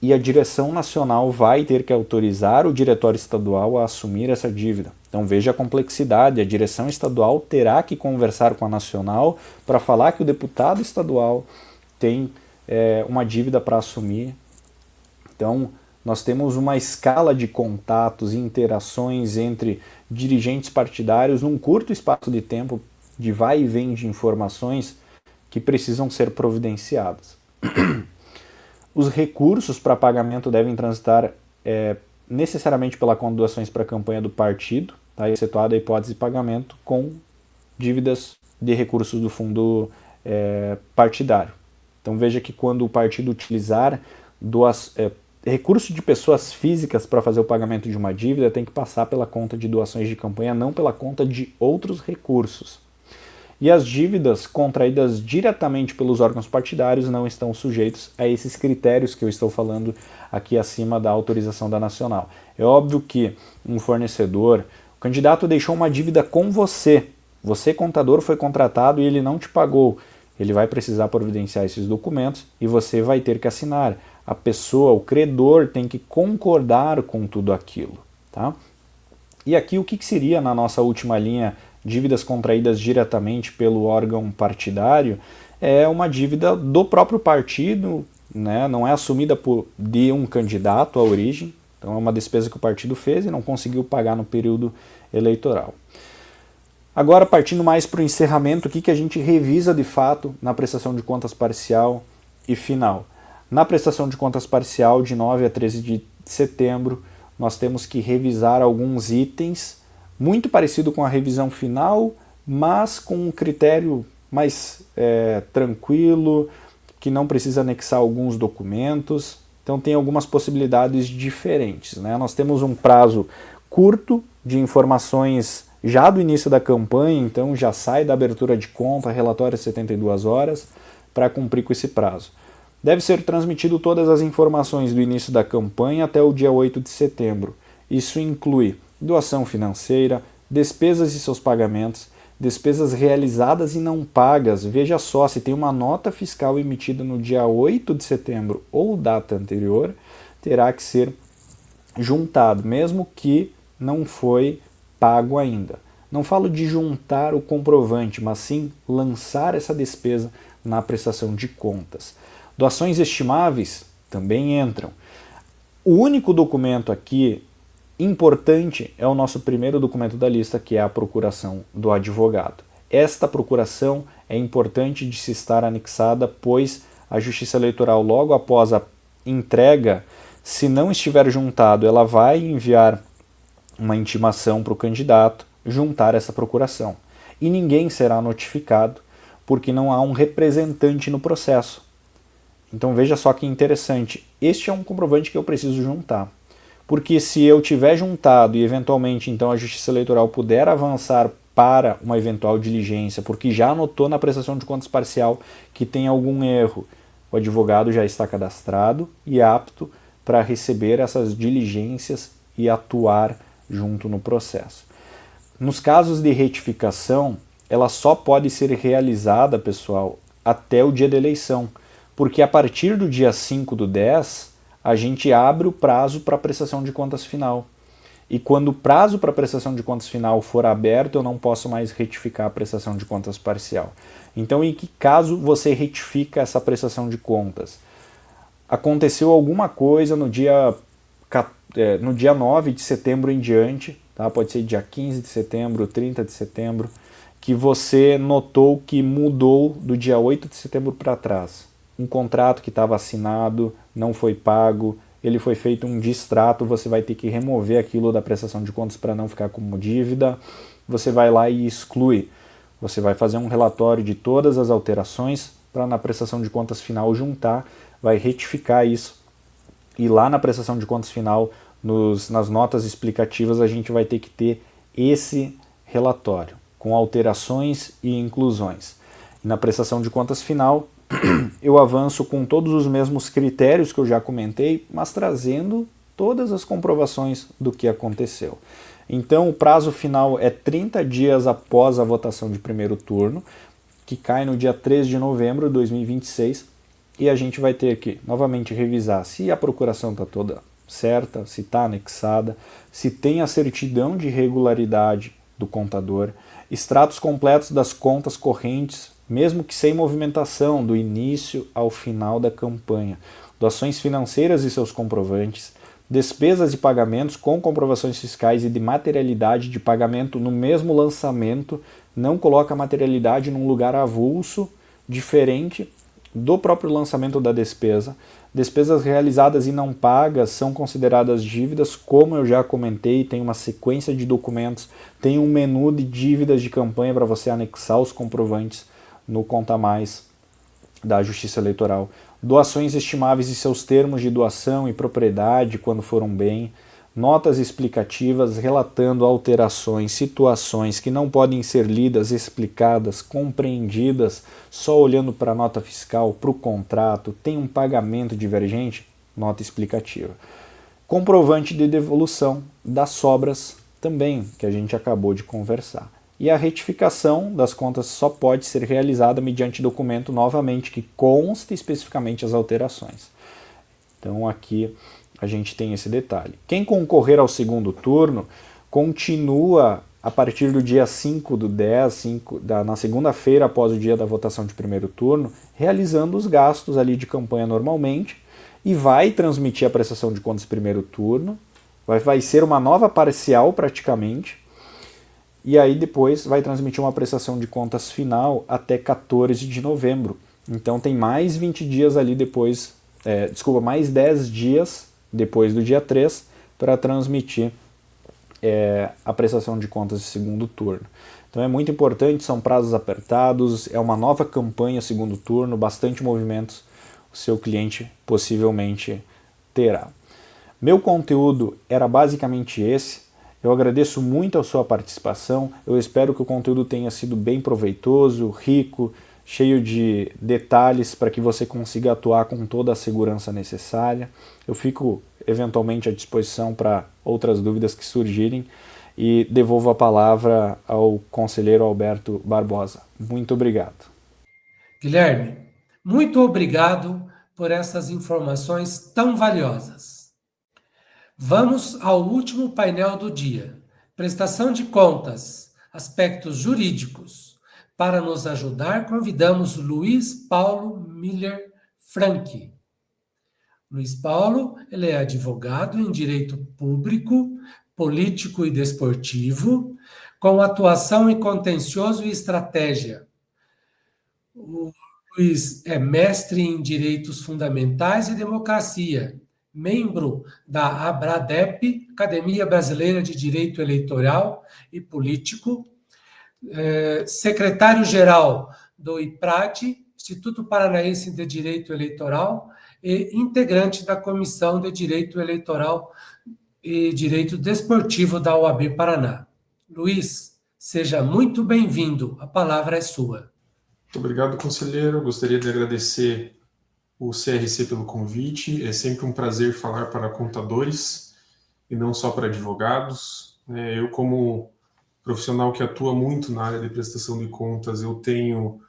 E a direção nacional vai ter que autorizar o diretório estadual a assumir essa dívida. Então veja a complexidade, a direção estadual terá que conversar com a nacional para falar que o deputado estadual tem uma dívida para assumir. Então nós temos uma escala de contatos e interações entre dirigentes partidários num curto espaço de tempo de vai e vem de informações que precisam ser providenciadas. Os recursos para pagamento devem transitar necessariamente pela conta de doações para a campanha do partido, tá? Excetuada a hipótese de pagamento com dívidas de recursos do fundo partidário. Então veja que quando o partido utilizar recurso de pessoas físicas para fazer o pagamento de uma dívida tem que passar pela conta de doações de campanha, não pela conta de outros recursos. E as dívidas contraídas diretamente pelos órgãos partidários não estão sujeitos a esses critérios que eu estou falando aqui acima da autorização da Nacional. É óbvio que um fornecedor, o candidato deixou uma dívida com você, contador, foi contratado e ele não te pagou. Ele vai precisar providenciar esses documentos e você vai ter que assinar. A pessoa, o credor, tem que concordar com tudo aquilo. Tá? E aqui o que seria, na nossa última linha, dívidas contraídas diretamente pelo órgão partidário? É uma dívida do próprio partido, né? Não é assumida de um candidato à origem, então é uma despesa que o partido fez e não conseguiu pagar no período eleitoral. Agora, partindo mais para o encerramento, o que a gente revisa de fato na prestação de contas parcial e final? Na prestação de contas parcial, de 9 a 13 de setembro, nós temos que revisar alguns itens, muito parecido com a revisão final, mas com um critério mais tranquilo, que não precisa anexar alguns documentos. Então tem algumas possibilidades diferentes, né? Nós temos um prazo curto de informações já do início da campanha, então já sai da abertura de conta, relatório 72 horas, para cumprir com esse prazo. Deve ser transmitido todas as informações do início da campanha até o dia 8 de setembro. Isso inclui doação financeira, despesas e seus pagamentos, despesas realizadas e não pagas. Veja só, se tem uma nota fiscal emitida no dia 8 de setembro ou data anterior, terá que ser juntado, mesmo que não foi pago ainda. Não falo de juntar o comprovante, mas sim lançar essa despesa na prestação de contas. Doações estimáveis também entram. O único documento aqui importante é o nosso primeiro documento da lista, que é a procuração do advogado. Esta procuração é importante de se estar anexada, pois a Justiça Eleitoral, logo após a entrega, se não estiver juntado, ela vai enviar uma intimação para o candidato juntar essa procuração. E ninguém será notificado, porque não há um representante no processo. Então veja só que interessante, este é um comprovante que eu preciso juntar. Porque se eu tiver juntado e eventualmente então a Justiça Eleitoral puder avançar para uma eventual diligência, porque já anotou na prestação de contas parcial que tem algum erro, o advogado já está cadastrado e apto para receber essas diligências e atuar junto no processo. Nos casos de retificação, ela só pode ser realizada, pessoal, até o dia da eleição, porque a partir do dia 5/10, a gente abre o prazo para a prestação de contas final. E quando o prazo para a prestação de contas final for aberto, eu não posso mais retificar a prestação de contas parcial. Então, em que caso você retifica essa prestação de contas? Aconteceu alguma coisa no dia 9 de setembro em diante, tá? Pode ser dia 15 de setembro, 30 de setembro, que você notou que mudou do dia 8 de setembro para trás. Um contrato que estava assinado não foi pago, ele foi feito um distrato, você vai ter que remover aquilo da prestação de contas para não ficar como dívida, você vai lá e exclui. Você vai fazer um relatório de todas as alterações para na prestação de contas final juntar, vai retificar isso e lá na prestação de contas final, nas notas explicativas, a gente vai ter que ter esse relatório com alterações e inclusões. E na prestação de contas final, eu avanço com todos os mesmos critérios que eu já comentei, mas trazendo todas as comprovações do que aconteceu. Então, o prazo final é 30 dias após a votação de primeiro turno, que cai no dia 3 de novembro de 2026, e a gente vai ter que, novamente, revisar se a procuração está toda certa, se está anexada, se tem a certidão de regularidade do contador, extratos completos das contas correntes, mesmo que sem movimentação, do início ao final da campanha, doações financeiras e seus comprovantes, despesas e pagamentos com comprovações fiscais e de materialidade de pagamento no mesmo lançamento, não coloca a materialidade num lugar avulso, diferente do próprio lançamento da despesa. Despesas realizadas e não pagas são consideradas dívidas, como eu já comentei, tem uma sequência de documentos, tem um menu de dívidas de campanha para você anexar os comprovantes no Conta Mais. da Justiça Eleitoral, doações estimáveis e seus termos de doação e propriedade quando foram bem, notas explicativas relatando alterações, situações que não podem ser lidas, explicadas, compreendidas só olhando para a nota fiscal, para o contrato, tem um pagamento divergente, nota explicativa. Comprovante de devolução das sobras também, que a gente acabou de conversar. E a retificação das contas só pode ser realizada mediante documento, novamente, que conste especificamente as alterações. Então aqui a gente tem esse detalhe. Quem concorrer ao segundo turno continua a partir do dia 5 do 10, na segunda-feira após o dia da votação de primeiro turno, realizando os gastos ali de campanha normalmente e vai transmitir a prestação de contas primeiro turno, vai ser uma nova parcial praticamente, e aí depois vai transmitir uma prestação de contas final até 14 de novembro. Então tem mais 20 dias ali depois, mais 10 dias depois do dia 3 para transmitir a prestação de contas de segundo turno. Então é muito importante, são prazos apertados, é uma nova campanha segundo turno, bastante movimentos o seu cliente possivelmente terá. Meu conteúdo era basicamente esse. Eu agradeço muito a sua participação, eu espero que o conteúdo tenha sido bem proveitoso, rico, cheio de detalhes para que você consiga atuar com toda a segurança necessária. Eu fico eventualmente à disposição para outras dúvidas que surgirem e devolvo a palavra ao conselheiro Alberto Barbosa. Muito obrigado. Guilherme, muito obrigado por essas informações tão valiosas. Vamos ao último painel do dia. Prestação de contas, aspectos jurídicos. Para nos ajudar, convidamos Luiz Paulo Miller Frank. Luiz Paulo, ele é advogado em direito público, político e desportivo, com atuação em contencioso e estratégia. O Luiz é mestre em direitos fundamentais e democracia, membro da ABRADEP, Academia Brasileira de Direito Eleitoral e Político, secretário-geral do IPRAD, Instituto Paranaense de Direito Eleitoral, e integrante da Comissão de Direito Eleitoral e Direito Desportivo da OAB Paraná. Luiz, seja muito bem-vindo, a palavra é sua. Muito obrigado, conselheiro. Eu gostaria de agradecer o CRC pelo convite. É sempre um prazer falar para contadores e não só para advogados. Eu, como profissional que atua muito na área de prestação de contas, eu tenho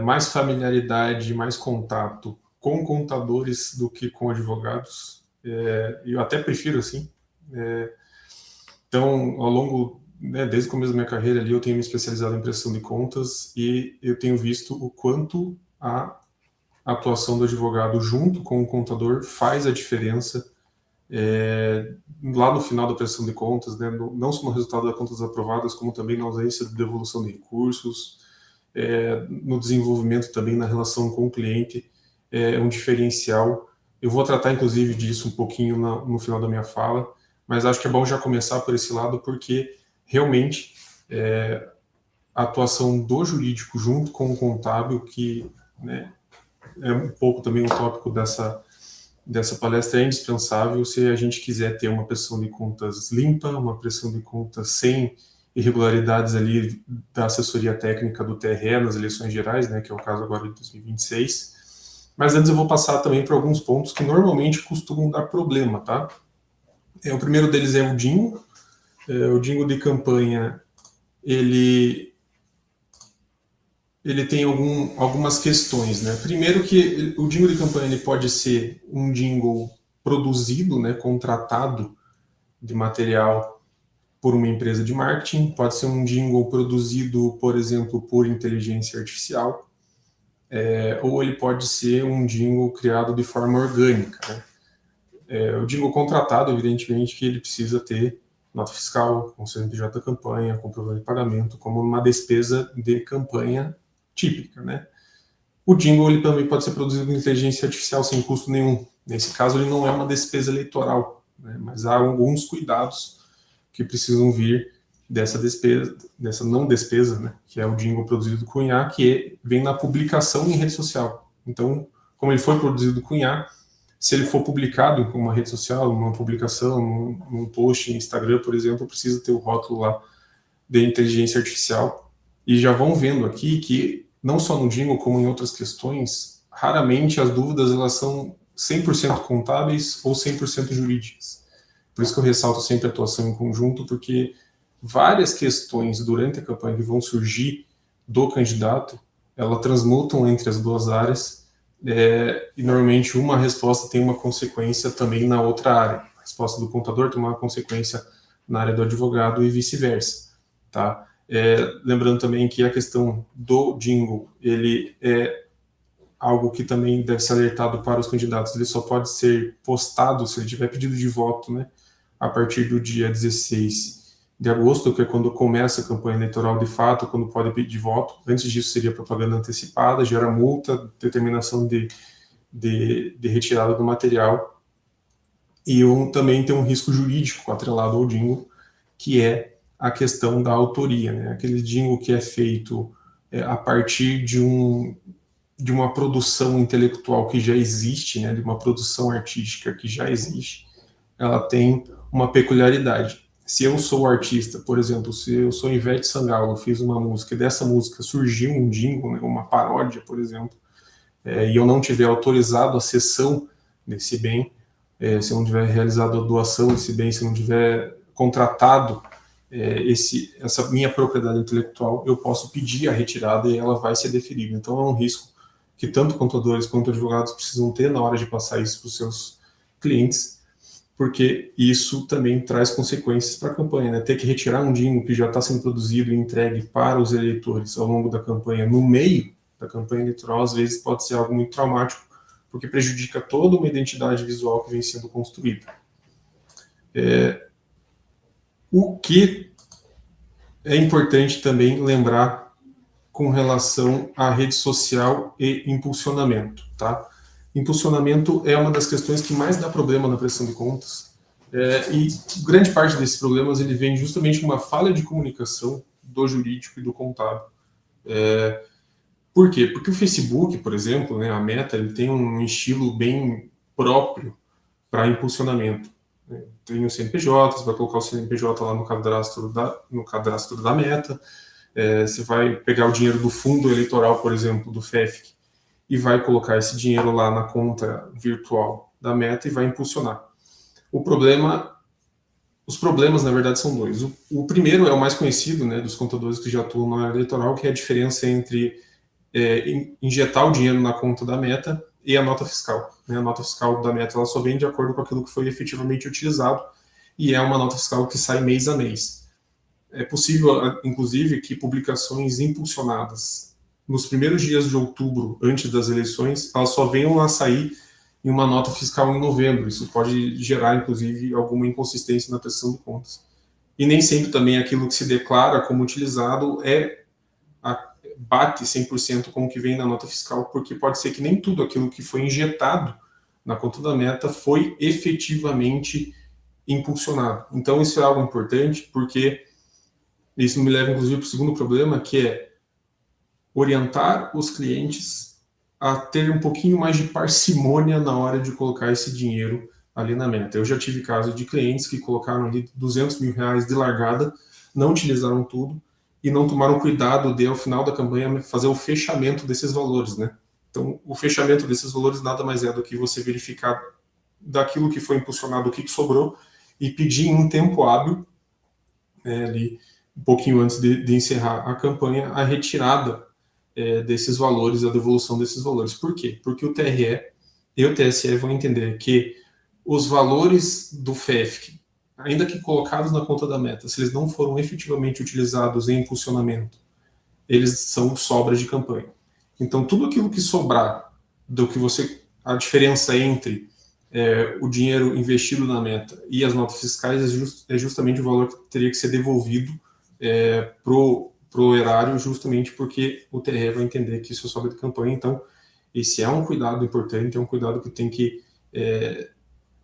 mais familiaridade, mais contato com contadores do que com advogados. Eu até prefiro assim. Então, ao longo, desde o começo da minha carreira ali, eu tenho me especializado em prestação de contas e eu tenho visto o quanto a atuação do advogado junto com o contador faz a diferença lá no final da prestação de contas, não só no resultado das contas aprovadas, como também na ausência de devolução de recursos, no desenvolvimento também na relação com o cliente, é um diferencial. Eu vou tratar inclusive disso um pouquinho no final da minha fala, mas acho que é bom já começar por esse lado, porque realmente a atuação do jurídico junto com o contábil, que é um pouco também o tópico dessa palestra, é indispensável se a gente quiser ter uma prestação de contas limpa, uma prestação de contas sem irregularidades ali da assessoria técnica do TRE nas eleições gerais, que é o caso agora de 2026. Mas antes eu vou passar também por alguns pontos que normalmente costumam dar problema, tá? O primeiro deles é o DINGO. O DINGO de campanha, ele tem algumas questões, Primeiro que o jingle de campanha ele pode ser um jingle produzido, contratado de material por uma empresa de marketing, pode ser um jingle produzido, por exemplo, por inteligência artificial, ou ele pode ser um jingle criado de forma orgânica. O jingle contratado, evidentemente, que ele precisa ter nota fiscal, com CNPJ da campanha, comprovante de pagamento, como uma despesa de campanha típica, O jingle ele também pode ser produzido com inteligência artificial sem custo nenhum. Nesse caso, ele não é uma despesa eleitoral, mas há alguns cuidados que precisam vir dessa despesa, dessa não despesa, né, que é o jingle produzido com IA, que vem na publicação em rede social. Então, como ele foi produzido com IA, se ele for publicado em uma rede social, numa publicação, num post em Instagram, por exemplo, precisa ter o rótulo lá de inteligência artificial. E já vão vendo aqui que, não só no jingle, como em outras questões, raramente as dúvidas elas são 100% contábeis ou 100% jurídicas. Por isso que eu ressalto sempre a atuação em conjunto, porque várias questões durante a campanha que vão surgir do candidato, elas transmutam entre as duas áreas, e normalmente uma resposta tem uma consequência também na outra área. A resposta do contador tem uma consequência na área do advogado e vice-versa, tá? Lembrando também que a questão do jingle, ele é algo que também deve ser alertado para os candidatos. Ele só pode ser postado se ele tiver pedido de voto, né, a partir do dia 16 de agosto, que é quando começa a campanha eleitoral de fato, quando pode pedir voto. Antes disso seria propaganda antecipada, gera multa, determinação de retirada do material. E também tem um risco jurídico atrelado ao jingle, que é a questão da autoria, né? Aquele jingle que é feito a partir de uma produção intelectual que já existe, né? De uma produção artística que já existe, ela tem uma peculiaridade. Se eu sou artista, por exemplo, se eu sou Ivete Sangalo, eu fiz uma música e dessa música surgiu um jingle, né? Uma paródia, por exemplo, e eu não tiver autorizado a cessão desse bem, se eu não tiver realizado a doação desse bem, se eu não tiver contratado essa minha propriedade intelectual, eu posso pedir a retirada e ela vai ser deferida. Então é um risco que tanto contadores quanto advogados precisam ter na hora de passar isso para os seus clientes, porque isso também traz consequências para a campanha, né? Ter que retirar um jingle que já está sendo produzido e entregue para os eleitores ao longo da campanha, no meio da campanha eleitoral, às vezes pode ser algo muito traumático, porque prejudica toda uma identidade visual que vem sendo construída. O que é importante também lembrar com relação à rede social e impulsionamento, tá? Impulsionamento é uma das questões que mais dá problema na prestação de contas, e grande parte desses problemas ele vem justamente de uma falha de comunicação do jurídico e do contábil. Por quê? Porque o Facebook, por exemplo, né, a Meta, ele tem um estilo bem próprio para impulsionamento. Tem o CNPJ, você vai colocar o CNPJ lá no cadastro da Meta, você vai pegar o dinheiro do fundo eleitoral, por exemplo, do FEFC, e vai colocar esse dinheiro lá na conta virtual da Meta e vai impulsionar. Os problemas, na verdade, são dois. O primeiro é o mais conhecido, né, dos contadores que já atuam na área eleitoral, que é a diferença entre injetar o dinheiro na conta da Meta e a nota fiscal. A nota fiscal da Meta ela só vem de acordo com aquilo que foi efetivamente utilizado, e é uma nota fiscal que sai mês a mês. É possível, inclusive, que publicações impulsionadas nos primeiros dias de outubro, antes das eleições, elas só venham a sair em uma nota fiscal em novembro. Isso pode gerar, inclusive, alguma inconsistência na prestação de contas. E nem sempre também aquilo que se declara como utilizado bate 100% com o que vem na nota fiscal, porque pode ser que nem tudo aquilo que foi injetado na conta da Meta foi efetivamente impulsionado. Então isso é algo importante, porque isso me leva inclusive para o segundo problema, que é orientar os clientes a ter um pouquinho mais de parcimônia na hora de colocar esse dinheiro ali na Meta. Eu já tive casos de clientes que colocaram ali 200 mil reais de largada, não utilizaram tudo, e não tomaram cuidado de, ao final da campanha, fazer o fechamento desses valores, né? Então, o fechamento desses valores nada mais é do que você verificar daquilo que foi impulsionado, o que sobrou, e pedir em um tempo hábil, ali, um pouquinho antes de encerrar a campanha, a retirada desses valores, a devolução desses valores. Por quê? Porque o TRE e o TSE vão entender que os valores do FEFC, ainda que colocados na conta da Meta, se eles não foram efetivamente utilizados em impulsionamento, eles são sobras de campanha. Então, tudo aquilo que sobrar a diferença entre o dinheiro investido na Meta e as notas fiscais é justamente o valor que teria que ser devolvido pro erário, justamente porque o TRE vai entender que isso é sobra de campanha. Então, esse é um cuidado importante, é um cuidado que tem que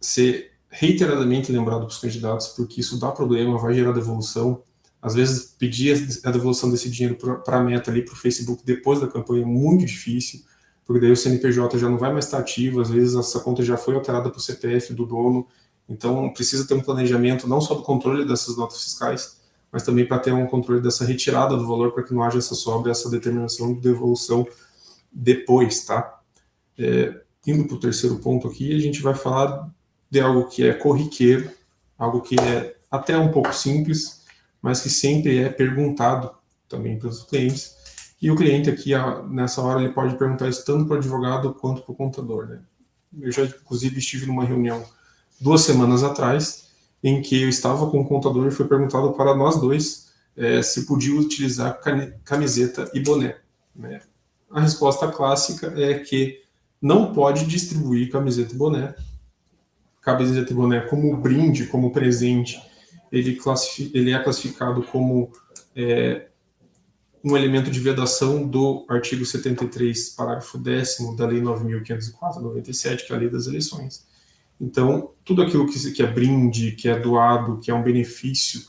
ser reiteradamente lembrado para os candidatos, porque isso dá problema, vai gerar devolução. Às vezes, pedir a devolução desse dinheiro para a Meta ali, para o Facebook, depois da campanha, é muito difícil, porque daí o CNPJ já não vai mais estar ativo, às vezes essa conta já foi alterada para o CPF do dono, então precisa ter um planejamento não só do controle dessas notas fiscais, mas também para ter um controle dessa retirada do valor, para que não haja essa sobra, essa determinação de devolução depois, tá? Indo para o terceiro ponto aqui, a gente vai falar de algo que é corriqueiro, algo que é até um pouco simples, mas que sempre é perguntado também pelos clientes. E o cliente aqui, nessa hora, ele pode perguntar isso tanto para o advogado quanto para o contador, né? Eu já, inclusive, estive numa reunião 2 semanas atrás, em que eu estava com o contador e foi perguntado para nós dois se podia utilizar camiseta e boné, né? A resposta clássica é que não pode distribuir camiseta e boné. Camiseta e boné como brinde, como presente, ele é classificado como um elemento de vedação do artigo 73, parágrafo 10º da Lei 9.504/97, que é a Lei das Eleições. Então, tudo aquilo que é brinde, que é doado, que é um benefício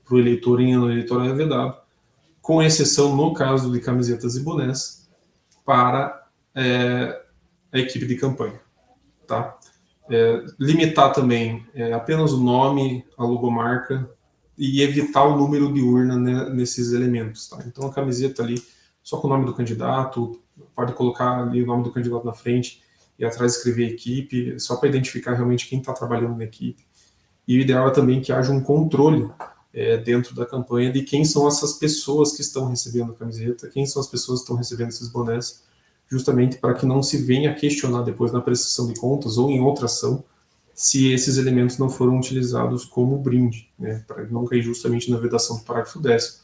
para o eleitor em ano eleitoral é vedado, com exceção, no caso de camisetas e bonés, para a equipe de campanha, tá? Limitar também apenas o nome, a logomarca, e evitar o número de urna nesses elementos, tá? Então a camiseta ali, só com o nome do candidato, pode colocar ali o nome do candidato na frente e atrás escrever equipe, só para identificar realmente quem está trabalhando na equipe. E o ideal é também que haja um controle dentro da campanha de quem são essas pessoas que estão recebendo a camiseta, quem são as pessoas que estão recebendo esses bonés, justamente para que não se venha a questionar depois na prestação de contas ou em outra ação se esses elementos não foram utilizados como brinde, né, para não cair justamente na vedação do parágrafo 10º.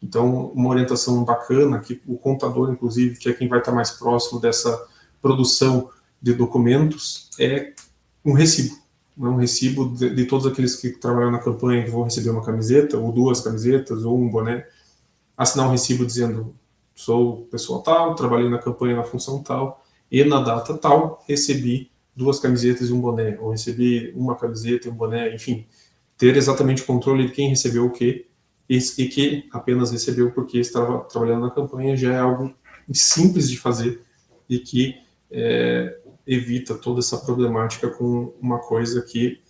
Então, uma orientação bacana, que o contador, inclusive, que é quem vai estar mais próximo dessa produção de documentos, é um recibo. Um recibo de todos aqueles que trabalham na campanha, que vão receber uma camiseta, ou 2 camisetas, ou um boné, assinar um recibo dizendo: sou pessoa tal, trabalhei na campanha na função tal, e na data tal recebi 2 camisetas e um boné, ou recebi uma camiseta e um boné, enfim, ter exatamente o controle de quem recebeu o quê, e que apenas recebeu porque estava trabalhando na campanha, já é algo simples de fazer e que evita toda essa problemática com uma coisa que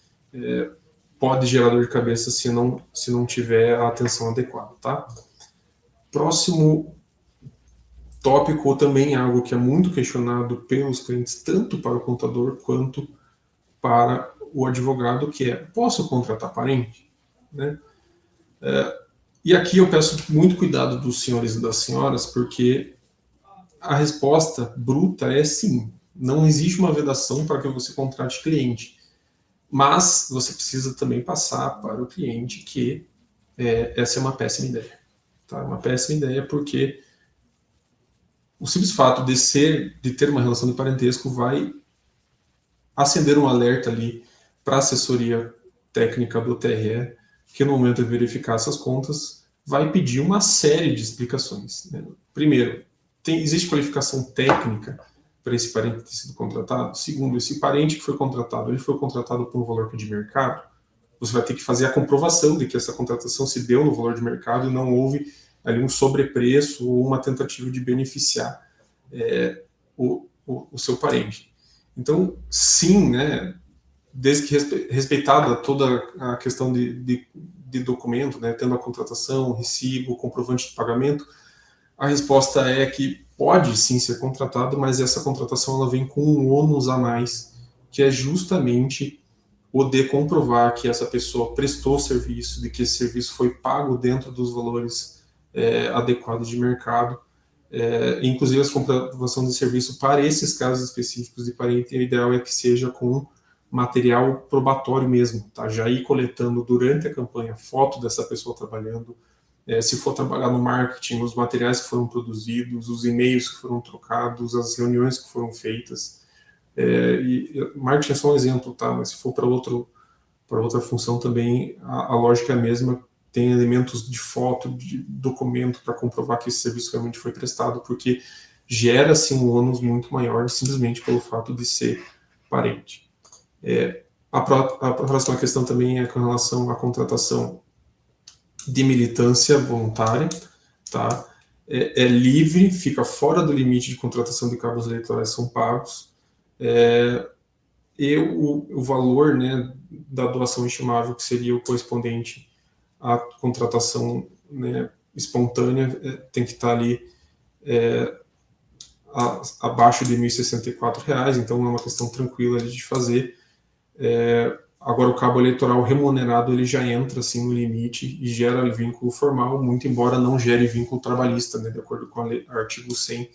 pode gerar dor de cabeça se não tiver a atenção adequada, tá? Próximo tópico também é algo que é muito questionado pelos clientes, tanto para o contador quanto para o advogado, que é: posso contratar parente? Né? E aqui eu peço muito cuidado dos senhores e das senhoras, porque a resposta bruta é sim. Não existe uma vedação para que você contrate cliente, mas você precisa também passar para o cliente que essa é uma péssima ideia. Tá? Uma péssima ideia porque o simples fato de ter uma relação de parentesco vai acender um alerta ali para a assessoria técnica do TRE, que no momento de verificar essas contas vai pedir uma série de explicações, né? Primeiro, existe qualificação técnica para esse parente ter sido contratado? Segundo, esse parente que foi contratado, ele foi contratado por um valor de mercado? Você vai ter que fazer a comprovação de que essa contratação se deu no valor de mercado e não houve ali um sobrepreço ou uma tentativa de beneficiar o seu parente. Então, sim, né, desde que respeitada toda a questão de documento, né, tendo a contratação, recibo, comprovante de pagamento, a resposta é que pode sim ser contratado, mas essa contratação ela vem com um ônus a mais, que é justamente o de comprovar que essa pessoa prestou serviço, de que esse serviço foi pago dentro dos valores adequados de mercado. Inclusive, a comprovação de serviço para esses casos específicos de parente, o ideal é que seja com material probatório mesmo, tá? Já ir coletando durante a campanha foto dessa pessoa trabalhando, se for trabalhar no marketing, os materiais que foram produzidos, os e-mails que foram trocados, as reuniões que foram feitas. E marketing é só um exemplo, tá? Mas se for para outra função também, a lógica é a mesma. Tem elementos de foto, de documento para comprovar que esse serviço realmente foi prestado, porque gera-se um ônus muito maior simplesmente pelo fato de ser parente. A próxima questão também é com relação à contratação de militância voluntária, tá? É livre, fica fora do limite de contratação de cabos eleitorais são pagos, e o valor, né, da doação estimável, que seria o correspondente à contratação, né, espontânea, tem que estar ali abaixo de R$ 1.064, então é uma questão tranquila de fazer. Agora, o cabo eleitoral remunerado, ele já entra assim, no limite e gera vínculo formal, muito embora não gere vínculo trabalhista, né, de acordo com o artigo 100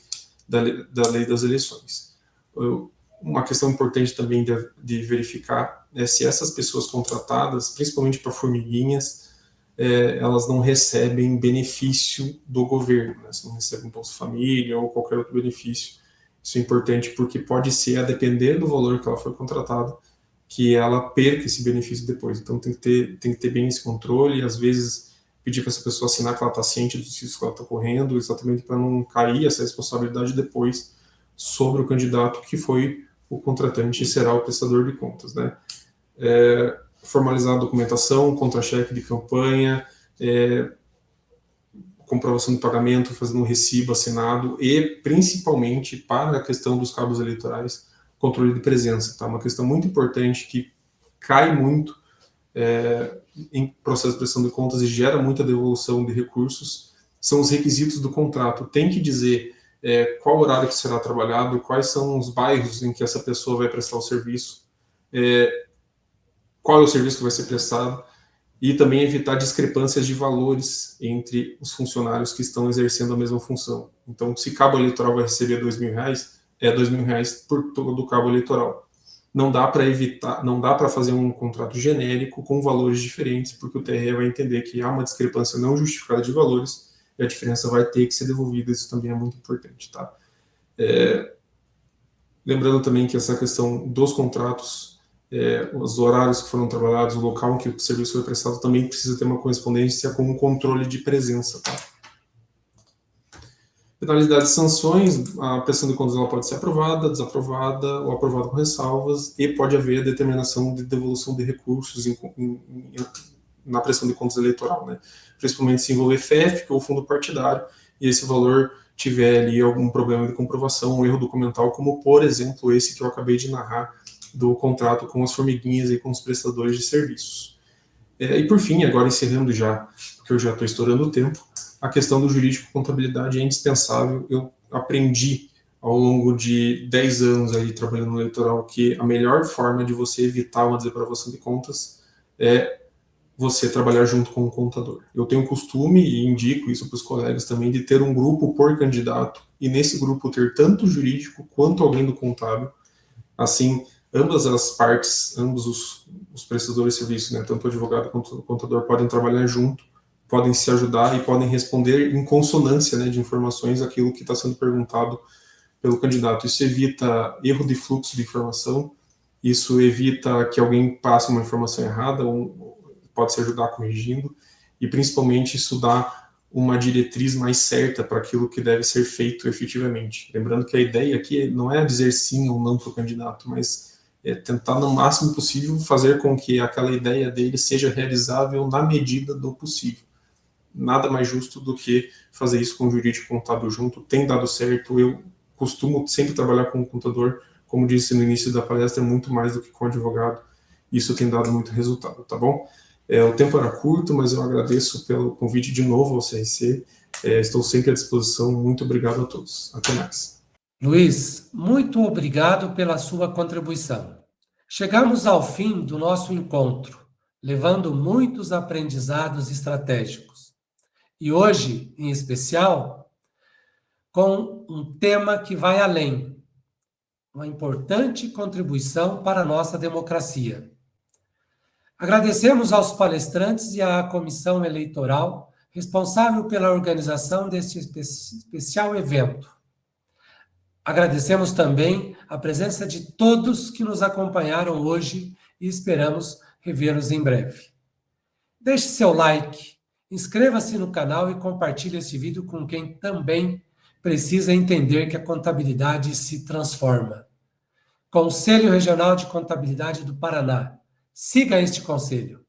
da Lei das Eleições. Uma questão importante também de verificar é se essas pessoas contratadas, principalmente para formiguinhas, elas não recebem benefício do governo, né, se não recebem Bolsa Família ou qualquer outro benefício. Isso é importante porque pode ser, a depender do valor que ela foi contratada, que ela perca esse benefício depois. Então tem que ter bem esse controle, e às vezes pedir para essa pessoa assinar que ela está ciente dos riscos que ela está correndo, exatamente para não cair essa responsabilidade depois sobre o candidato que foi o contratante e será o prestador de contas, né? Formalizar a documentação, contra-cheque de campanha, comprovação de pagamento, fazendo um recibo assinado, e principalmente para a questão dos cabos eleitorais, controle de presença, tá? Uma questão muito importante que cai muito em processo de prestação de contas e gera muita devolução de recursos, são os requisitos do contrato. Tem que dizer qual horário que será trabalhado, quais são os bairros em que essa pessoa vai prestar o serviço, qual é o serviço que vai ser prestado, e também evitar discrepâncias de valores entre os funcionários que estão exercendo a mesma função. Então, se cabo eleitoral vai receber R$2.000, é R$2.000 por todo o cabo eleitoral. Não dá para fazer um contrato genérico com valores diferentes, porque o TRE vai entender que há uma discrepância não justificada de valores e a diferença vai ter que ser devolvida. Isso também é muito importante, tá? Lembrando também que essa questão dos contratos, os horários que foram trabalhados, o local em que o serviço foi prestado, também precisa ter uma correspondência com o controle de presença, tá? Penalidades e sanções, a prestação de contas ela pode ser aprovada, desaprovada ou aprovada com ressalvas, e pode haver determinação de devolução de recursos na prestação de contas eleitoral, né? Principalmente se envolver FEF ou fundo partidário, e esse valor tiver ali algum problema de comprovação, um erro documental, como por exemplo esse que eu acabei de narrar do contrato com as formiguinhas e com os prestadores de serviços. E por fim, agora encerrando já, porque eu já estou estourando o tempo, a questão do jurídico contabilidade é indispensável. Eu aprendi ao longo de 10 anos aí trabalhando no eleitoral que a melhor forma de você evitar uma desaprovação de contas é você trabalhar junto com o contador. Eu tenho o costume, e indico isso para os colegas também, de ter um grupo por candidato, e nesse grupo ter tanto o jurídico quanto alguém do contábil. Assim, ambas as partes, ambos os prestadores de serviço, né, tanto o advogado quanto o contador, podem trabalhar junto, podem se ajudar e podem responder em consonância, né, de informações aquilo que está sendo perguntado pelo candidato. Isso evita erro de fluxo de informação, isso evita que alguém passe uma informação errada, pode se ajudar corrigindo, e principalmente isso dá uma diretriz mais certa para aquilo que deve ser feito efetivamente. Lembrando que a ideia aqui não é dizer sim ou não para o candidato, mas é tentar no máximo possível fazer com que aquela ideia dele seja realizável na medida do possível. Nada mais justo do que fazer isso com o jurídico contábil junto. Tem dado certo. Eu costumo sempre trabalhar com o contador, como disse no início da palestra, muito mais do que com o advogado. Isso tem dado muito resultado, tá bom? O tempo era curto, mas eu agradeço pelo convite de novo ao CRC. Estou sempre à disposição. Muito obrigado a todos. Até mais. Luiz, muito obrigado pela sua contribuição. Chegamos ao fim do nosso encontro, levando muitos aprendizados estratégicos. E hoje, em especial, com um tema que vai além, uma importante contribuição para a nossa democracia. Agradecemos aos palestrantes e à comissão eleitoral responsável pela organização deste especial evento. Agradecemos também a presença de todos que nos acompanharam hoje e esperamos revê-los em breve. Deixe seu like, inscreva-se no canal e compartilhe este vídeo com quem também precisa entender que a contabilidade se transforma. Conselho Regional de Contabilidade do Paraná. Siga este conselho.